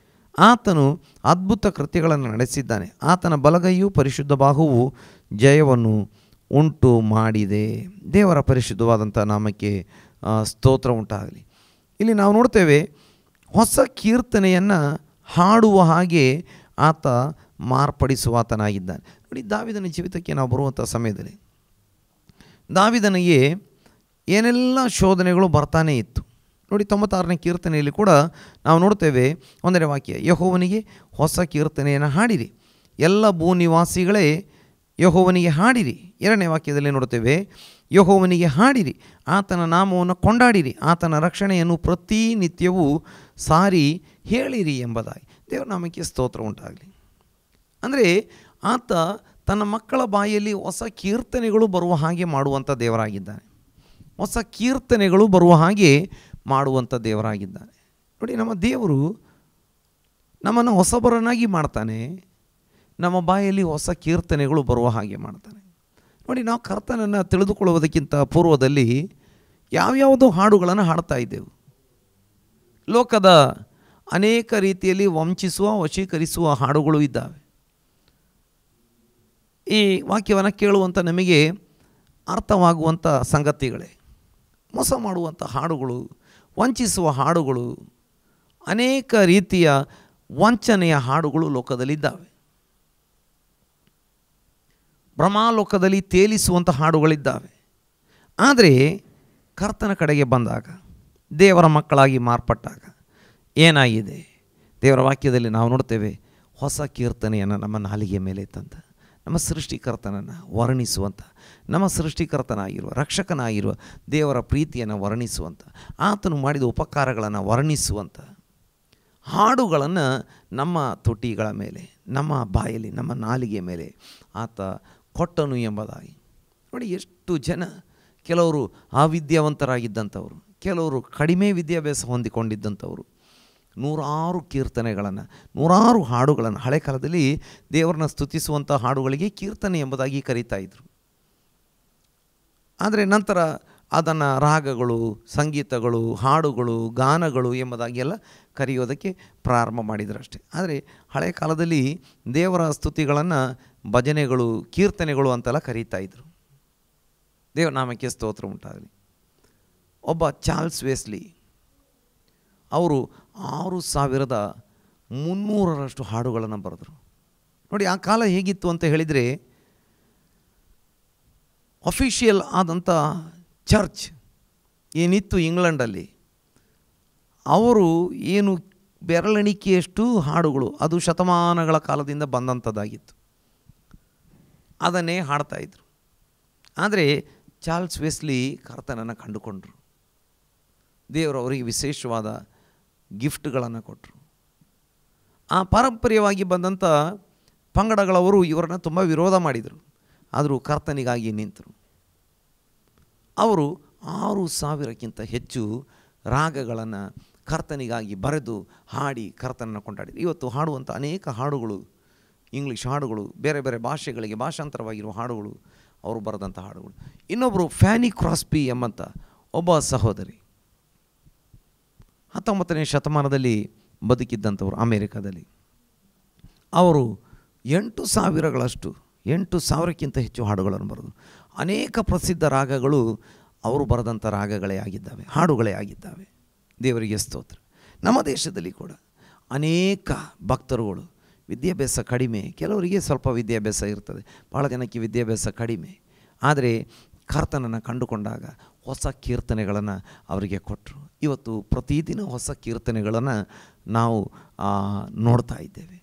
ಆತನು ಅದ್ಭುತ ಕೃತ್ಯಗಳನ್ನು ನಡೆಸಿದ್ದಾನೆ, ಆತನ ಬಲಗೈಯೂ ಪರಿಶುದ್ಧ ಬಾಹುವು ಜಯವನ್ನು ಉಂಟು ಮಾಡಿದೆ. ದೇವರ ಪರಿಶುದ್ಧವಾದಂಥ ನಾಮಕ್ಕೆ ಸ್ತೋತ್ರ ಉಂಟಾಗಲಿ. ಇಲ್ಲಿ ನಾವು ನೋಡ್ತೇವೆ, ಹೊಸ ಕೀರ್ತನೆಯನ್ನು ಹಾಡುವ ಹಾಗೆ ಆತ ಮಾರ್ಪಡಿಸುವಾತನಾಗಿದ್ದಾನೆ. ನೋಡಿ, ದಾವೀದನ ಜೀವಿತಕ್ಕೆ ನಾವು ಬರುವಂಥ ಸಮಯದಲ್ಲಿ ದಾವೀದನಿಗೆ ಏನೆಲ್ಲ ಶೋಧನೆಗಳು ಬರ್ತಾನೇ ಇತ್ತು. ನೋಡಿ, 96ನೇ ಕೀರ್ತನೆಯಲ್ಲಿ ಕೂಡ ನಾವು ನೋಡ್ತೇವೆ 1ನೇ ವಾಕ್ಯ, ಯೆಹೋವನಿಗೆ ಹೊಸ ಕೀರ್ತನೆಯನ್ನು ಹಾಡಿರಿ, ಎಲ್ಲ ಭೂನಿವಾಸಿಗಳೇ ಯೆಹೋವನಿಗೆ ಹಾಡಿರಿ. 2ನೇ ವಾಕ್ಯದಲ್ಲಿ ನೋಡ್ತೇವೆ, ಯೆಹೋವನಿಗೆ ಹಾಡಿರಿ, ಆತನ ನಾಮವನ್ನು ಕೊಂಡಾಡಿರಿ, ಆತನ ರಕ್ಷಣೆಯನ್ನು ಪ್ರತಿನಿತ್ಯವೂ ಸಾರಿ ಹೇಳಿರಿ ಎಂಬುದಾಗಿ. ದೇವರ ನಾಮಕ್ಕೆ ಸ್ತೋತ್ರ ಉಂಟಾಗಲಿ. ಅಂದರೆ ಆತ ತನ್ನ ಮಕ್ಕಳ ಬಾಯಲ್ಲಿ ಹೊಸ ಕೀರ್ತನೆಗಳು ಬರುವ ಹಾಗೆ ಮಾಡುವಂಥ ದೇವರಾಗಿದ್ದಾನೆ. ಹೊಸ ಕೀರ್ತನೆಗಳು ಬರುವ ಹಾಗೆ ಮಾಡುವಂಥ ದೇವರಾಗಿದ್ದಾನೆ. ನೋಡಿ, ನಮ್ಮ ದೇವರು ನಮ್ಮನ್ನು ಹೊಸಬರನ್ನಾಗಿ ಮಾಡ್ತಾನೆ, ನಮ್ಮ ಬಾಯಲ್ಲಿ ಹೊಸ ಕೀರ್ತನೆಗಳು ಬರುವ ಹಾಗೆ ಮಾಡ್ತಾನೆ. ನೋಡಿ, ನಾವು ಕರ್ತನನ್ನು ತಿಳಿದುಕೊಳ್ಳುವುದಕ್ಕಿಂತ ಪೂರ್ವದಲ್ಲಿ ಯಾವ್ಯಾವುದೋ ಹಾಡುಗಳನ್ನು ಹಾಡ್ತಾ ಇದ್ದೆವು. ಲೋಕದ ಅನೇಕ ರೀತಿಯಲ್ಲಿ ವಂಚಿಸುವ, ವಶೀಕರಿಸುವ ಹಾಡುಗಳು ಇದ್ದಾವೆ. ಈ ವಾಕ್ಯವನ್ನು ಕೇಳುವಂಥ ನಮಗೆ ಅರ್ಥವಾಗುವಂಥ ಸಂಗತಿಗಳೇ. ಮೋಸ ಮಾಡುವಂಥ ಹಾಡುಗಳು, ವಂಚಿಸುವ ಹಾಡುಗಳು, ಅನೇಕ ರೀತಿಯ ವಂಚನೆಯ ಹಾಡುಗಳು ಲೋಕದಲ್ಲಿದ್ದಾವೆ. ಭ್ರಮಾಲೋಕದಲ್ಲಿ ತೇಲಿಸುವಂಥ ಹಾಡುಗಳಿದ್ದಾವೆ. ಆದರೆ ಕರ್ತನ ಕಡೆಗೆ ಬಂದಾಗ, ದೇವರ ಮಕ್ಕಳಾಗಿ ಮಾರ್ಪಟ್ಟಾಗ ಏನಾಗಿದೆ? ದೇವರ ವಾಕ್ಯದಲ್ಲಿ ನಾವು ನೋಡ್ತೇವೆ, ಹೊಸ ಕೀರ್ತನೆಯನ್ನು ನಮ್ಮ ನಾಲಿಗೆ ಮೇಲೆ ತಂದ ನಮ್ಮ ಸೃಷ್ಟಿಕರ್ತನನ್ನು ವರ್ಣಿಸುವಂಥ, ನಮ್ಮ ಸೃಷ್ಟಿಕರ್ತನಾಗಿರುವ ರಕ್ಷಕನಾಗಿರುವ ದೇವರ ಪ್ರೀತಿಯನ್ನು ವರ್ಣಿಸುವಂಥ, ಆತನು ಮಾಡಿದ ಉಪಕಾರಗಳನ್ನು ವರ್ಣಿಸುವಂಥ ಹಾಡುಗಳನ್ನು ನಮ್ಮ ತುಟಿಗಳ ಮೇಲೆ, ನಮ್ಮ ಬಾಯಲ್ಲಿ, ನಮ್ಮ ನಾಲಿಗೆ ಮೇಲೆ ಆತ ಕೊಟ್ಟನು ಎಂಬುದಾಗಿ. ನೋಡಿ, ಎಷ್ಟು ಜನ, ಕೆಲವರು ಅವಿದ್ಯಾವಂತರಾಗಿದ್ದಂಥವರು, ಕೆಲವರು ಕಡಿಮೆ ವಿದ್ಯಾಭ್ಯಾಸ ಹೊಂದಿಕೊಂಡಿದ್ದಂಥವರು, ನೂರಾರು ಕೀರ್ತನೆಗಳನ್ನು, ನೂರಾರು ಹಾಡುಗಳನ್ನು, ಹಳೆ ಕಾಲದಲ್ಲಿ ದೇವರನ್ನ ಸ್ತುತಿಸುವಂಥ ಹಾಡುಗಳಿಗೆ ಕೀರ್ತನೆ ಎಂಬುದಾಗಿ ಕರೀತಾ ಇದ್ದರು. ಆದರೆ ನಂತರ ಅದನ್ನು ರಾಗಗಳು, ಸಂಗೀತಗಳು, ಹಾಡುಗಳು, ಗಾನಗಳು ಎಂಬುದಾಗಿ ಎಲ್ಲ ಕರೆಯೋದಕ್ಕೆ ಪ್ರಾರಂಭ ಮಾಡಿದರು ಅಷ್ಟೇ. ಆದರೆ ಹಳೆ ಕಾಲದಲ್ಲಿ ದೇವರ ಸ್ತುತಿಗಳನ್ನು ಭಜನೆಗಳು, ಕೀರ್ತನೆಗಳು ಅಂತೆಲ್ಲ ಕರೀತಾ ಇದ್ದರು. ದೇವರ ನಾಮಕ್ಕೆ ಸ್ತೋತ್ರ ಉಂಟಾಗಲಿ. ಒಬ್ಬ ಚಾರ್ಲ್ಸ್ ವೆಸ್ಲಿ ಅವರು 6300ರಷ್ಟು ಹಾಡುಗಳನ್ನು ಬರೆದರು. ನೋಡಿ, ಆ ಕಾಲ ಹೇಗಿತ್ತು ಅಂತ ಹೇಳಿದರೆ, ಅಫಿಷಿಯಲ್ ಆದಂಥ ಚರ್ಚ್ ಏನಿತ್ತು ಇಂಗ್ಲೆಂಡಲ್ಲಿ, ಅವರು ಏನು ಬೆರಳೆಣಿಕೆಯಷ್ಟು ಹಾಡುಗಳು, ಅದು ಶತಮಾನಗಳ ಕಾಲದಿಂದ ಬಂದಂಥದ್ದಾಗಿತ್ತು, ಅದನ್ನೇ ಹಾಡ್ತಾಯಿದ್ರು. ಆದರೆ ಚಾರ್ಲ್ಸ್ ವೆಸ್ಲಿ ಕರ್ತನನ್ನು ಕಂಡುಕೊಂಡರು. ದೇವರು ಅವರಿಗೆ ವಿಶೇಷವಾದ ಗಿಫ್ಟ್ಗಳನ್ನು ಕೊಟ್ಟರು. ಆ ಪಾರಂಪರ್ಯವಾಗಿ ಬಂದಂಥ ಪಂಗಡಗಳವರು ಇವರನ್ನು ತುಂಬ ವಿರೋಧ ಮಾಡಿದರು. ಆದರೂ ಕರ್ತನಿಗಾಗಿ ನಿಂತರು. ಅವರು 6000ಕ್ಕಿಂತ ಹೆಚ್ಚು ರಾಗಗಳನ್ನು ಕರ್ತನಿಗಾಗಿ ಬರೆದು ಹಾಡಿ ಕರ್ತನನ್ನು ಕೊಂಡಾಡಿದರು. ಇವತ್ತು ಹಾಡುವಂಥ ಅನೇಕ ಹಾಡುಗಳು, ಇಂಗ್ಲೀಷ್ ಹಾಡುಗಳು, ಬೇರೆ ಬೇರೆ ಭಾಷೆಗಳಿಗೆ ಭಾಷಾಂತರವಾಗಿರುವ ಹಾಡುಗಳು, ಅವರು ಬರೆದಂಥ ಹಾಡುಗಳು. ಇನ್ನೊಬ್ಬರು ಫ್ಯಾನಿ ಕ್ರಾಸ್ಬಿ ಎಂಬಂಥ ಒಬ್ಬ ಸಹೋದರಿ, 19ನೇ ಶತಮಾನದಲ್ಲಿ ಬದುಕಿದ್ದಂಥವ್ರು ಅಮೇರಿಕಾದಲ್ಲಿ. ಅವರು 8,000ಕ್ಕಿಂತ ಹೆಚ್ಚು ಹಾಡುಗಳನ್ನು ಬರೆದು, ಅನೇಕ ಪ್ರಸಿದ್ಧ ರಾಗಗಳು ಅವರು ಬರೆದಂಥ ರಾಗಗಳೇ ಆಗಿದ್ದಾವೆ, ಹಾಡುಗಳೇ ಆಗಿದ್ದಾವೆ. ದೇವರಿಗೆ ಸ್ತೋತ್ರ. ನಮ್ಮ ದೇಶದಲ್ಲಿ ಕೂಡ ಅನೇಕ ಭಕ್ತರುಗಳು, ವಿದ್ಯಾಭ್ಯಾಸ ಕಡಿಮೆ, ಕೆಲವರಿಗೆ ಸ್ವಲ್ಪ ವಿದ್ಯಾಭ್ಯಾಸ ಇರ್ತದೆ, ಭಾಳ ಜನಕ್ಕೆ ವಿದ್ಯಾಭ್ಯಾಸ ಕಡಿಮೆ, ಆದರೆ ಕರ್ತನನ್ನು ಕಂಡುಕೊಂಡಾಗ ಹೊಸ ಕೀರ್ತನೆಗಳನ್ನು ಅವರಿಗೆ ಕೊಟ್ಟರು. ಇವತ್ತು ಪ್ರತಿದಿನ ಹೊಸ ಕೀರ್ತನೆಗಳನ್ನು ನಾವು ನೋಡ್ತಾ ಇದ್ದೇವೆ.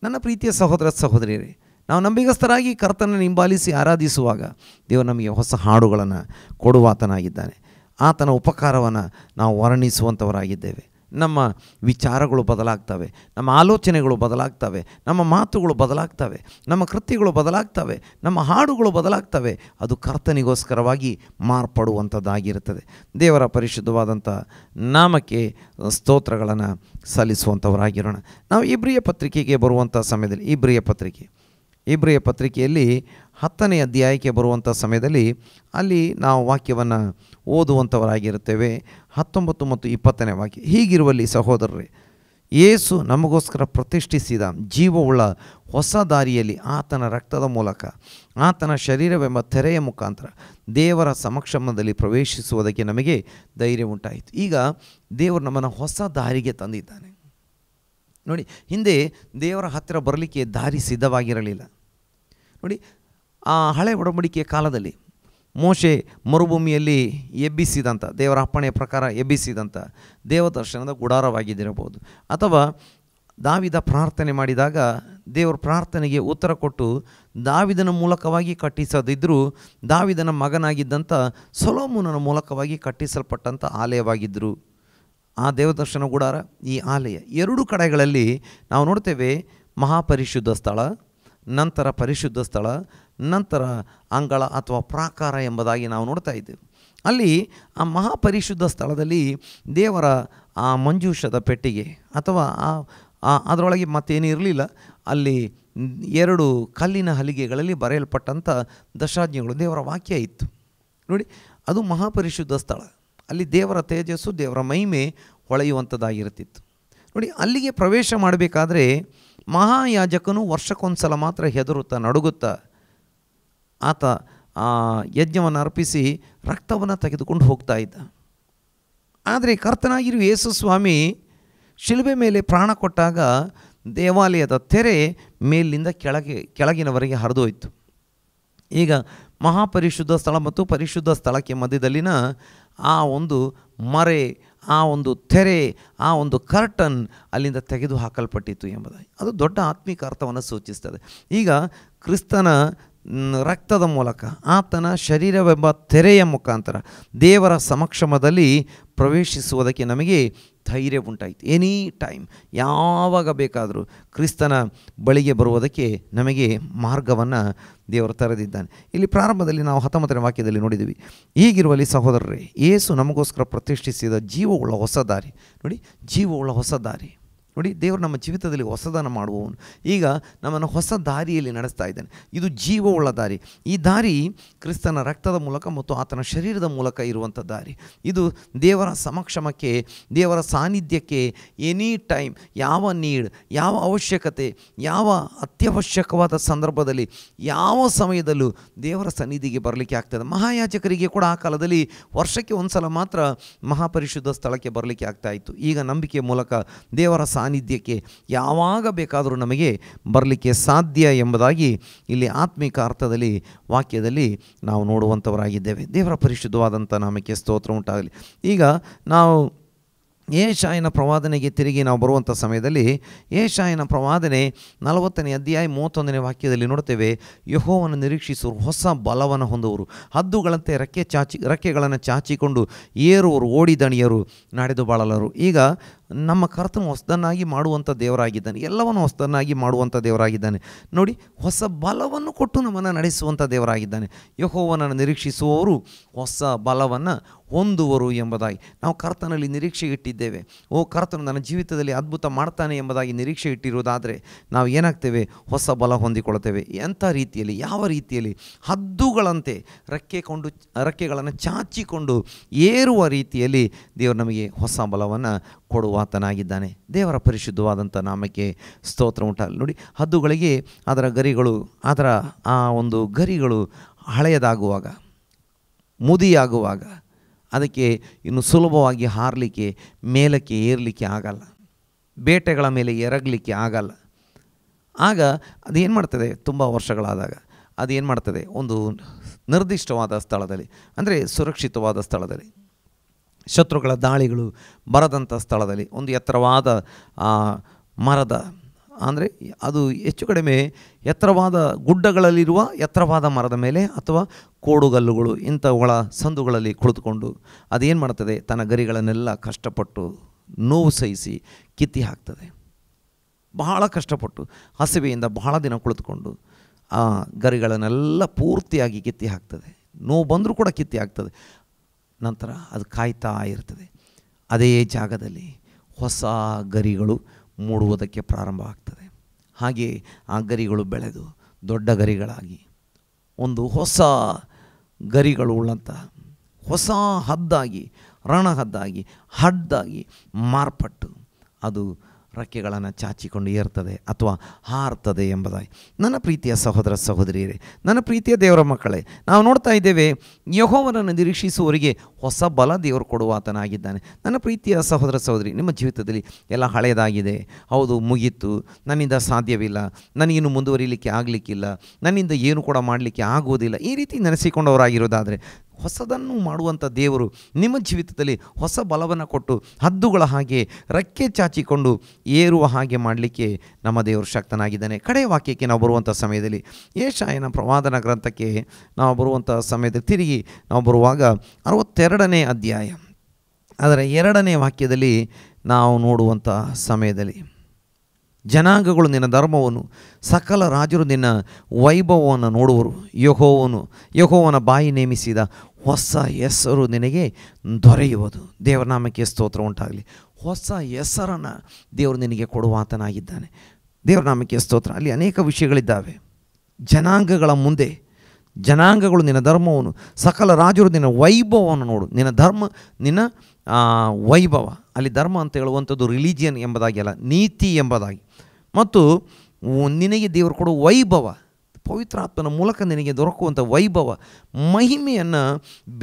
ನನ್ನ ಪ್ರೀತಿಯ ಸಹೋದರ ಸಹೋದರಿಯರೇ, ನಾವು ನಂಬಿಗಸ್ತರಾಗಿ ಕರ್ತನನ್ನು ಹಿಂಬಾಲಿಸಿ ಆರಾಧಿಸುವಾಗ ದೇವರು ನಮಗೆ ಹೊಸ ಹಾಡುಗಳನ್ನು ಕೊಡುವಾತನಾಗಿದ್ದಾನೆ. ಆತನ ಉಪಕಾರವನ್ನು ನಾವು ವರ್ಣಿಸುವಂಥವರಾಗಿದ್ದೇವೆ. ನಮ್ಮ ವಿಚಾರಗಳು ಬದಲಾಗ್ತವೆ, ನಮ್ಮ ಆಲೋಚನೆಗಳು ಬದಲಾಗ್ತವೆ, ನಮ್ಮ ಮಾತುಗಳು ಬದಲಾಗ್ತವೆ, ನಮ್ಮ ಕೃತ್ಯಗಳು ಬದಲಾಗ್ತವೆ, ನಮ್ಮ ಹಾಡುಗಳು ಬದಲಾಗ್ತವೆ. ಅದು ಕರ್ತನಿಗೋಸ್ಕರವಾಗಿ ಮಾರ್ಪಡುವಂಥದ್ದಾಗಿರುತ್ತದೆ. ದೇವರ ಪರಿಶುದ್ಧವಾದಂಥ ನಾಮಕ್ಕೆ ಸ್ತೋತ್ರಗಳನ್ನು ಸಲ್ಲಿಸುವಂಥವರಾಗಿರೋಣ. ನಾವು ಇಬ್ರಿಯ ಪತ್ರಿಕೆಗೆ ಬರುವಂಥ ಸಮಯದಲ್ಲಿ, ಇಬ್ರಿಯ ಪತ್ರಿಕೆಯಲ್ಲಿ 10ನೇ ಅಧ್ಯಾಯಕ್ಕೆ ಬರುವಂಥ ಸಮಯದಲ್ಲಿ ಅಲ್ಲಿ ನಾವು ವಾಕ್ಯವನ್ನು ಓದುವಂಥವರಾಗಿರುತ್ತೇವೆ. 19 ಮತ್ತು 20ನೇ ವಾಕ್ಯ. ಹೀಗಿರುವಲ್ಲಿ ಸಹೋದರರೇ, ಯೇಸು ನಮಗೋಸ್ಕರ ಪ್ರತಿಷ್ಠಿಸಿದ ಜೀವವುಳ್ಳ ಹೊಸ ದಾರಿಯಲ್ಲಿ ಆತನ ರಕ್ತದ ಮೂಲಕ, ಆತನ ಶರೀರವೆಂಬ ತೆರೆಯ ಮುಖಾಂತರ ದೇವರ ಸಮಕ್ಷಮದಲ್ಲಿ ಪ್ರವೇಶಿಸುವುದಕ್ಕೆ ನಮಗೆ ಧೈರ್ಯ ಉಂಟಾಯಿತು. ಈಗ ದೇವರು ನಮ್ಮನ್ನು ಹೊಸ ದಾರಿಗೆ ತಂದಿದ್ದಾನೆ. ನೋಡಿ, ಹಿಂದೆ ದೇವರ ಹತ್ತಿರ ಬರಲಿಕ್ಕೆ ದಾರಿ ಸಿದ್ಧವಾಗಿರಲಿಲ್ಲ. ನೋಡಿ, ಆ ಹಳೆ ಒಡಂಬಡಿಕೆಯ ಕಾಲದಲ್ಲಿ ಮೋಶೆ ಮರುಭೂಮಿಯಲ್ಲಿ ಎಬ್ಬಿಸಿದಂಥ, ದೇವರ ಅಪ್ಪಣೆಯ ಪ್ರಕಾರ ಎಬ್ಬಿಸಿದಂಥ ದೇವದರ್ಶನದ ಗುಡಾರವಾಗಿದ್ದಿರಬಹುದು, ಅಥವಾ ದಾವಿದ ಪ್ರಾರ್ಥನೆ ಮಾಡಿದಾಗ ದೇವರ ಪ್ರಾರ್ಥನೆಗೆ ಉತ್ತರ ಕೊಟ್ಟು ದಾವಿದನ ಮೂಲಕವಾಗಿ ಕಟ್ಟಿಸದಿದ್ದರೂ ದಾವಿದನ ಮಗನಾಗಿದ್ದಂಥ ಸೊಲೊಮೋನನ ಮೂಲಕವಾಗಿ ಕಟ್ಟಿಸಲ್ಪಟ್ಟಂಥ ಆಲಯವಾಗಿದ್ದರು ಆ ದೇವದರ್ಶನ ಗುಡಾರ, ಈ ಆಲಯ. ಎರಡೂ ಕಡೆಗಳಲ್ಲಿ ನಾವು ನೋಡ್ತೇವೆ ಮಹಾಪರಿಶುದ್ಧ ಸ್ಥಳ, ನಂತರ ಪರಿಶುದ್ಧ ಸ್ಥಳ, ನಂತರ ಅಂಗಳ ಅಥವಾ ಪ್ರಾಕಾರ ಎಂಬುದಾಗಿ ನಾವು ನೋಡ್ತಾ ಇದ್ದೇವೆ. ಅಲ್ಲಿ ಆ ಮಹಾಪರಿಶುದ್ಧ ಸ್ಥಳದಲ್ಲಿ ದೇವರ ಆ ಮಂಜೂಷದ ಪೆಟ್ಟಿಗೆ ಅಥವಾ ಅದರೊಳಗೆ ಮತ್ತೇನೂ ಇರಲಿಲ್ಲ. ಅಲ್ಲಿ 2 ಕಲ್ಲಿನ ಹಲಿಗೆಗಳಲ್ಲಿ ಬರೆಯಲ್ಪಟ್ಟಂಥ ದಶಾಜ್ಞೆಗಳು, ದೇವರ ವಾಕ್ಯ ಇತ್ತು. ನೋಡಿ, ಅದು ಮಹಾಪರಿಶುದ್ಧ ಸ್ಥಳ. ಅಲ್ಲಿ ದೇವರ ತೇಜಸ್ಸು, ದೇವರ ಮಹಿಮೆ ಹೊಳೆಯುವಂಥದ್ದಾಗಿರುತ್ತಿತ್ತು. ನೋಡಿ, ಅಲ್ಲಿಗೆ ಪ್ರವೇಶ ಮಾಡಬೇಕಾದ್ರೆ ಮಹಾಯಾಜಕನು ವರ್ಷಕ್ಕೊಂದು ಸಲ ಮಾತ್ರ ಹೆದರುತ್ತಾ ನಡುಗುತ್ತಾ ಆತ ಯಜ್ಞವನ್ನು ಅರ್ಪಿಸಿ ರಕ್ತವನ್ನು ತೆಗೆದುಕೊಂಡು ಹೋಗ್ತಾ ಇದ್ದ. ಆದರೆ ಕರ್ತನಾಗಿರುವ ಯೇಸು ಸ್ವಾಮಿ ಶಿಲುಬೆ ಮೇಲೆ ಪ್ರಾಣ ಕೊಟ್ಟಾಗ ದೇವಾಲಯದ ತೆರೆ ಮೇಲಿನಿಂದ ಕೆಳಗಿನವರೆಗೆ ಹರಿದೋಯ್ತು. ಈಗ ಮಹಾಪರಿಶುದ್ಧ ಸ್ಥಳ ಮತ್ತು ಪರಿಶುದ್ಧ ಸ್ಥಳಕ್ಕೆ ಮಧ್ಯದಲ್ಲಿನ ಆ ಒಂದು ಮರೆ, ಆ ಒಂದು ತೆರೆ, ಆ ಒಂದು ಕರ್ಟನ್ ಅಲ್ಲಿಂದ ತೆಗೆದು ಹಾಕಲ್ಪಟ್ಟಿತ್ತು ಎಂಬುದಾಗಿ ಅದು ದೊಡ್ಡ ಆತ್ಮಿಕ ಅರ್ಥವನ್ನು ಸೂಚಿಸ್ತದೆ. ಈಗ ಕ್ರಿಸ್ತನ ರಕ್ತದ ಮೂಲಕ, ಆತನ ಶರೀರವೆಂಬ ತೆರೆಯ ಮುಖಾಂತರ ದೇವರ ಸಮಕ್ಷಮದಲ್ಲಿ ಪ್ರವೇಶಿಸುವುದಕ್ಕೆ ನಮಗೆ ಧೈರ್ಯ ಉಂಟಾಯಿತು. ಎನಿ ಟೈಮ್, ಯಾವಾಗ ಬೇಕಾದರೂ ಕ್ರಿಸ್ತನ ಬಳಿಗೆ ಬರುವುದಕ್ಕೆ ನಮಗೆ ಮಾರ್ಗವನ್ನು ದೇವರು ತೆರೆದಿದ್ದಾನೆ. ಇಲ್ಲಿ ಪ್ರಾರಂಭದಲ್ಲಿ ನಾವು 19ನೇ ವಾಕ್ಯದಲ್ಲಿ ನೋಡಿದ್ದೀವಿ. ಹೀಗಿರುವಲ್ಲಿ ಸಹೋದರರೇ, ಯೇಸು ನಮಗೋಸ್ಕರ ಪ್ರತಿಷ್ಠಿಸಿದ ಜೀವವುಳ್ಳ ಹೊಸ ದಾರಿ. ನೋಡಿ, ಜೀವವುಳ್ಳ ಹೊಸ ದಾರಿ. ನೋಡಿ, ದೇವರು ನಮ್ಮ ಜೀವಿತದಲ್ಲಿ ಹೊಸದನ್ನು ಮಾಡುವವನು. ಈಗ ನಮ್ಮನ್ನು ಹೊಸ ದಾರಿಯಲ್ಲಿ ನಡೆಸ್ತಾ ಇದ್ದಾನೆ. ಇದು ಜೀವವುಳ್ಳ ದಾರಿ. ಈ ದಾರಿ ಕ್ರಿಸ್ತನ ರಕ್ತದ ಮೂಲಕ ಮತ್ತು ಆತನ ಶರೀರದ ಮೂಲಕ ಇರುವಂಥ ದಾರಿ. ಇದು ದೇವರ ಸಮಕ್ಷಮಕ್ಕೆ, ದೇವರ ಸಾನ್ನಿಧ್ಯಕ್ಕೆ ಎನಿ ಟೈಮ್, ಯಾವ ನೀಡ್, ಯಾವ ಅವಶ್ಯಕತೆ, ಯಾವ ಅತ್ಯವಶ್ಯಕವಾದ ಸಂದರ್ಭದಲ್ಲಿ, ಯಾವ ಸಮಯದಲ್ಲೂ ದೇವರ ಸನ್ನಿಧಿಗೆ ಬರಲಿಕ್ಕೆ ಆಗ್ತದೆ. ಮಹಾಯಾಜಕರಿಗೆ ಕೂಡ ಆ ಕಾಲದಲ್ಲಿ ವರ್ಷಕ್ಕೆ ಒಂದು ಸಲ ಮಾತ್ರ ಮಹಾಪರಿಶುದ್ಧ ಸ್ಥಳಕ್ಕೆ ಬರಲಿಕ್ಕೆ ಆಗ್ತಾಯಿತ್ತು. ಈಗ ನಂಬಿಕೆಯ ಮೂಲಕ ದೇವರ ಸಾನ್ನಿಧ್ಯಕ್ಕೆ ಯಾವಾಗ ಬೇಕಾದರೂ ನಮಗೆ ಬರಲಿಕ್ಕೆ ಸಾಧ್ಯ ಎಂಬುದಾಗಿ ಇಲ್ಲಿ ಆತ್ಮಿಕ ಅರ್ಥದಲ್ಲಿ ವಾಕ್ಯದಲ್ಲಿ ನಾವು ನೋಡುವಂಥವರಾಗಿದ್ದೇವೆ. ದೇವರ ಪರಿಶುದ್ಧವಾದಂಥ ನಾಮಕ್ಕೆ ಸ್ತೋತ್ರ ಉಂಟಾಗಲಿ. ಈಗ ನಾವು ಯೆಶಾಯನ ಪ್ರವಾದನೆಗೆ ತಿರುಗಿ ನಾವು ಬರುವಂಥ ಸಮಯದಲ್ಲಿ ಯೆಶಾಯನ ಪ್ರವಾದನೆ 40ನೇ ಅಧ್ಯಾಯ 31ನೇ ವಾಕ್ಯದಲ್ಲಿ ನೋಡ್ತೇವೆ. ಯೆಹೋವನ ನಿರೀಕ್ಷಿಸುವರು ಹೊಸ ಬಲವನ್ನು ಹೊಂದುವರು, ಹದ್ದುಗಳಂತೆ ರೆಕ್ಕೆಗಳನ್ನು ಚಾಚಿಕೊಂಡು ಏರುವರು, ಓಡಿದಣಿಯರು, ನಡೆದು ಬಾಳಲರು. ಈಗ ನಮ್ಮ ಕರ್ತನು ಹೊಸದನ್ನಾಗಿ ಮಾಡುವಂಥ ದೇವರಾಗಿದ್ದಾನೆ. ಎಲ್ಲವನ್ನು ಹೊಸದನ್ನಾಗಿ ಮಾಡುವಂಥ ದೇವರಾಗಿದ್ದಾನೆ. ನೋಡಿ, ಹೊಸ ಬಲವನ್ನು ಕೊಟ್ಟು ನಮ್ಮನ್ನು ನಡೆಸುವಂಥ ದೇವರಾಗಿದ್ದಾನೆ. ಯೆಹೋವನನ್ನು ನಿರೀಕ್ಷಿಸುವವರು ಹೊಸ ಬಲವನ್ನು ಹೊಂದುವರು ಎಂಬುದಾಗಿ ನಾವು ಕರ್ತನಲ್ಲಿ ನಿರೀಕ್ಷೆ ಇಟ್ಟಿದ್ದೇವೆ. ಕರ್ತನು ನನ್ನ ಜೀವಿತದಲ್ಲಿ ಅದ್ಭುತ ಮಾಡ್ತಾನೆ ಎಂಬುದಾಗಿ ನಿರೀಕ್ಷೆ ಇಟ್ಟಿರುವುದಾದರೆ ನಾವು ಏನಾಗ್ತೇವೆ? ಹೊಸ ಬಲ ಹೊಂದಿಕೊಳ್ತೇವೆ. ಎಂಥ ರೀತಿಯಲ್ಲಿ? ಯಾವ ರೀತಿಯಲ್ಲಿ? ಹದ್ದುಗಳಂತೆ ರೆಕ್ಕೆಗಳನ್ನು ಚಾಚಿಕೊಂಡು ಏರುವ ರೀತಿಯಲ್ಲಿ ದೇವರು ನಮಗೆ ಹೊಸ ಬಲವನ್ನು ಕೊಡುವಾತನಾಗಿದ್ದಾನೆ. ದೇವರ ಪರಿಶುದ್ಧವಾದಂಥ ನಾಮಕ್ಕೆ ಸ್ತೋತ್ರ ಉಂಟಾಗಲಿ. ನೋಡಿ, ಹದ್ದುಗಳಿಗೆ ಅದರ ಗರಿಗಳು, ಅದರ ಆ ಒಂದು ಗರಿಗಳು ಹಳೆಯದಾಗುವಾಗ, ಮುದಿಯಾಗುವಾಗ ಅದಕ್ಕೆ ಇನ್ನು ಸುಲಭವಾಗಿ ಹಾರಲಿಕ್ಕೆ, ಮೇಲಕ್ಕೆ ಏರಲಿಕ್ಕೆ ಆಗಲ್ಲ, ಬೇಟೆಗಳ ಮೇಲೆ ಎರಗಲಿಕ್ಕೆ ಆಗಲ್ಲ. ಆಗ ಅದೇನು ಮಾಡ್ತದೆ? ತುಂಬ ವರ್ಷಗಳಾದಾಗ ಅದೇನು ಮಾಡ್ತದೆ? ಒಂದು ನಿರ್ದಿಷ್ಟವಾದ ಸ್ಥಳದಲ್ಲಿ, ಅಂದರೆ ಸುರಕ್ಷಿತವಾದ ಸ್ಥಳದಲ್ಲಿ, ಶತ್ರುಗಳ ದಾಳಿಗಳು ಬರದಂಥ ಸ್ಥಳದಲ್ಲಿ, ಒಂದು ಎತ್ತರವಾದ ಮರದ, ಅಂದರೆ ಅದು ಹೆಚ್ಚು ಕಡಿಮೆ ಎತ್ತರವಾದ ಗುಡ್ಡಗಳಲ್ಲಿರುವ ಎತ್ತರವಾದ ಮರದ ಮೇಲೆ ಅಥವಾ ಕೋಡುಗಲ್ಲುಗಳು ಇಂಥವುಗಳ ಸಂದುಗಳಲ್ಲಿ ಕುಳಿತುಕೊಂಡು ಅದೇನು ಮಾಡ್ತದೆ? ತನ್ನ ಗರಿಗಳನ್ನೆಲ್ಲ ಕಷ್ಟಪಟ್ಟು ನೋವು ಸಹಿಸಿ ಕಿತ್ತಿ ಹಾಕ್ತದೆ. ಬಹಳ ಕಷ್ಟಪಟ್ಟು ಹಸಿವೆಯಿಂದ ಬಹಳ ದಿನ ಕುಳಿತುಕೊಂಡು ಆ ಗರಿಗಳನ್ನೆಲ್ಲ ಪೂರ್ತಿಯಾಗಿ ಕಿತ್ತಿ ಹಾಕ್ತದೆ. ನೋವು ಬಂದರೂ ಕೂಡ ಕಿತ್ತಿ ಹಾಕ್ತದೆ. ನಂತರ ಅದು ಕಾಯ್ತಾ ಇರ್ತದೆ. ಅದೇ ಜಾಗದಲ್ಲಿ ಹೊಸ ಗರಿಗಳು ಮೂಡುವುದಕ್ಕೆ ಪ್ರಾರಂಭ ಆಗ್ತದೆ. ಹಾಗೆ ಆ ಗರಿಗಳು ಬೆಳೆದು ದೊಡ್ಡ ಗರಿಗಳಾಗಿ ಒಂದು ಹೊಸ ಗರಿಗಳು ಉಳ್ಳಂಥ ಹೊಸ ಹದ್ದಾಗಿ, ರಣಹದ್ದಾಗಿ, ಹದ್ದಾಗಿ ಮಾರ್ಪಟ್ಟು ಅದು ರೆಕ್ಕೆಗಳನ್ನು ಚಾಚಿಕೊಂಡು ಏರ್ತದೆ ಅಥವಾ ಹಾರ್ತದೆ ಎಂಬುದಾಗಿ. ನನ್ನ ಪ್ರೀತಿಯ ಸಹೋದರ ಸಹೋದರಿಯರೇ, ನನ್ನ ಪ್ರೀತಿಯ ದೇವರ ಮಕ್ಕಳೇ, ನಾವು ನೋಡ್ತಾ ಇದ್ದೇವೆ ಯೆಹೋವನನ್ನು ನಿರೀಕ್ಷಿಸುವವರಿಗೆ ಹೊಸ ಬಲ ದೇವರು ಕೊಡುವಾತನಾಗಿದ್ದಾನೆ. ನನ್ನ ಪ್ರೀತಿಯ ಸಹೋದರ ಸಹೋದರಿ, ನಿಮ್ಮ ಜೀವಿತದಲ್ಲಿ ಎಲ್ಲ ಹಳೆಯದಾಗಿದೆ, ಹೌದು, ಮುಗೀತು, ನನ್ನಿಂದ ಸಾಧ್ಯವಿಲ್ಲ, ನನಗಿನ್ನು ಮುಂದುವರಿಲಿಕ್ಕೆ ಆಗಲಿಕ್ಕಿಲ್ಲ, ನನ್ನಿಂದ ಏನು ಕೂಡ ಮಾಡಲಿಕ್ಕೆ ಆಗುವುದಿಲ್ಲ, ಈ ರೀತಿ ನೆನೆಸಿಕೊಂಡವರಾಗಿರೋದಾದರೆ ಹೊಸದನ್ನು ಮಾಡುವಂಥ ದೇವರು ನಿಮ್ಮ ಜೀವಿತದಲ್ಲಿ ಹೊಸ ಬಲವನ್ನು ಕೊಟ್ಟು ಹದ್ದುಗಳ ಹಾಗೆ ರೆಕ್ಕೆ ಚಾಚಿಕೊಂಡು ಏರುವ ಹಾಗೆ ಮಾಡಲಿಕ್ಕೆ ನಮ್ಮ ದೇವರು ಶಕ್ತನಾಗಿದ್ದಾನೆ. ಕಡೆಯ ವಾಕ್ಯಕ್ಕೆ ನಾವು ಬರುವಂಥ ಸಮಯದಲ್ಲಿ, ಯೆಶಾಯನ ಪ್ರವಾದನ ಗ್ರಂಥಕ್ಕೆ ನಾವು ಬರುವಂಥ ಸಮಯದಲ್ಲಿ ತಿರುಗಿ ನಾವು ಬರುವಾಗ 62ನೇ ಅಧ್ಯಾಯ ಅದರ 2ನೇ ವಾಕ್ಯದಲ್ಲಿ ನಾವು ನೋಡುವಂಥ ಸಮಯದಲ್ಲಿ, ಜನಾಂಗಗಳು ನಿನ್ನ ಧರ್ಮವನ್ನು, ಸಕಲ ರಾಜರು ನಿನ್ನ ವೈಭವವನ್ನು ನೋಡುವರು. ಯೆಹೋವನ ಬಾಯಿ ನೇಮಿಸಿದ ಹೊಸ ಹೆಸರು ನಿನಗೆ ದೊರೆಯುವುದು. ದೇವರ ನಾಮಕ್ಕೆ ಸ್ತೋತ್ರ ಉಂಟಾಗಲಿ. ಹೊಸ ಹೆಸರನ್ನು ದೇವರು ನಿನಗೆ ಕೊಡುವಾತನಾಗಿದ್ದಾನೆ. ದೇವರ ನಾಮಕ್ಕೆ ಸ್ತೋತ್ರ. ಅಲ್ಲಿ ಅನೇಕ ವಿಷಯಗಳಿದ್ದಾವೆ. ಜನಾಂಗಗಳ ಮುಂದೆ, ಜನಾಂಗಗಳು ನಿನ್ನ ಧರ್ಮವನ್ನು, ಸಕಲ ರಾಜರು ನಿನ್ನ ವೈಭವವನ್ನು ನೋಡು. ನಿನ್ನ ಧರ್ಮ, ನಿನ್ನ ವೈಭವ. ಅಲ್ಲಿ ಧರ್ಮ ಅಂತ ಹೇಳುವಂಥದ್ದು ರಿಲಿಜಿಯನ್ ಎಂಬುದಾಗಿ ಅಲ್ಲ, ನೀತಿ ಎಂಬುದಾಗಿ. ಮತ್ತು ನಿನಗೆ ದೇವರು ಕೊಡುವ ವೈಭವ, ಪವಿತ್ರಾತ್ಮನ ಮೂಲಕ ನಿನಗೆ ದೊರಕುವಂಥ ವೈಭವ ಮಹಿಮೆಯನ್ನು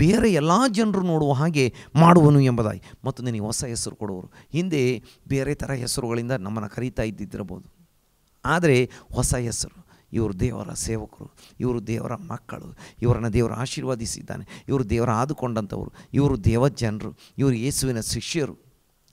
ಬೇರೆ ಎಲ್ಲ ಜನರು ನೋಡುವ ಹಾಗೆ ಮಾಡುವನು ಎಂಬುದಾಗಿ, ಮತ್ತು ನಿನಗೆ ಹೊಸ ಹೆಸರು ಕೊಡುವರು. ಹಿಂದೆ ಬೇರೆ ಥರ ಹೆಸರುಗಳಿಂದ ನಮ್ಮನ್ನು ಕರೀತಾ ಇದ್ದಿದ್ದಿರಬಹುದು, ಆದರೆ ಹೊಸ ಹೆಸರು. ಇವರು ದೇವರ ಸೇವಕರು, ಇವರು ದೇವರ ಮಕ್ಕಳು, ಇವರನ್ನು ದೇವರು ಆಶೀರ್ವದಿಸಿದ್ದಾನೆ, ಇವರು ದೇವರ ಆದುಕೊಂಡಂಥವರು, ಇವರು ದೇವಜನರು, ಇವರು ಯೇಸುವಿನ ಶಿಷ್ಯರು,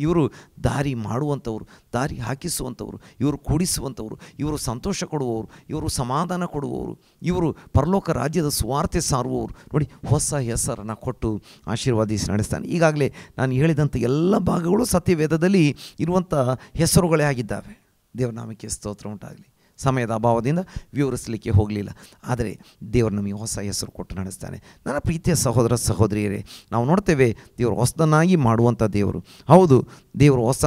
ಇವರು ದಾರಿ ಮಾಡುವಂಥವ್ರು, ದಾರಿ ಹಾಕಿಸುವಂಥವ್ರು, ಇವರು ಕೂಡಿಸುವಂಥವ್ರು, ಇವರು ಸಂತೋಷ ಕೊಡುವವರು, ಇವರು ಸಮಾಧಾನ ಕೊಡುವವರು, ಇವರು ಪರಲೋಕ ರಾಜ್ಯದ ಸುವಾರ್ತೆ ಸಾರುವವರು. ನೋಡಿ, ಹೊಸ ಹೆಸರನ್ನು ಕೊಟ್ಟು ಆಶೀರ್ವಾದಿಸಿ ನಡೆಸ್ತಾನೆ. ಈಗಾಗಲೇ ನಾನು ಹೇಳಿದಂಥ ಎಲ್ಲ ಭಾಗಗಳು ಸತ್ಯವೇದದಲ್ಲಿ ಇರುವಂಥ ಹೆಸರುಗಳೇ ಆಗಿದ್ದಾವೆ. ದೇವರ ನಾಮಕ್ಕೆ ಸ್ತೋತ್ರ ಉಂಟಾಗಲಿ. ಸಮಯದ ಅಭಾವದಿಂದ ವಿವರಿಸಲಿಕ್ಕೆ ಹೋಗಲಿಲ್ಲ, ಆದರೆ ದೇವರು ನಮಗೆ ಹೊಸ ಹೆಸರು ಕೊಟ್ಟು ನಡೆಸ್ತಾನೆ. ನನ್ನ ಪ್ರೀತಿಯ ಸಹೋದರ ಸಹೋದರಿಯರೇ, ನಾವು ನೋಡ್ತೇವೆ ದೇವರು ಹೊಸದನ್ನಾಗಿ ಮಾಡುವಂಥ ದೇವರು. ಹೌದು, ದೇವರು ಹೊಸ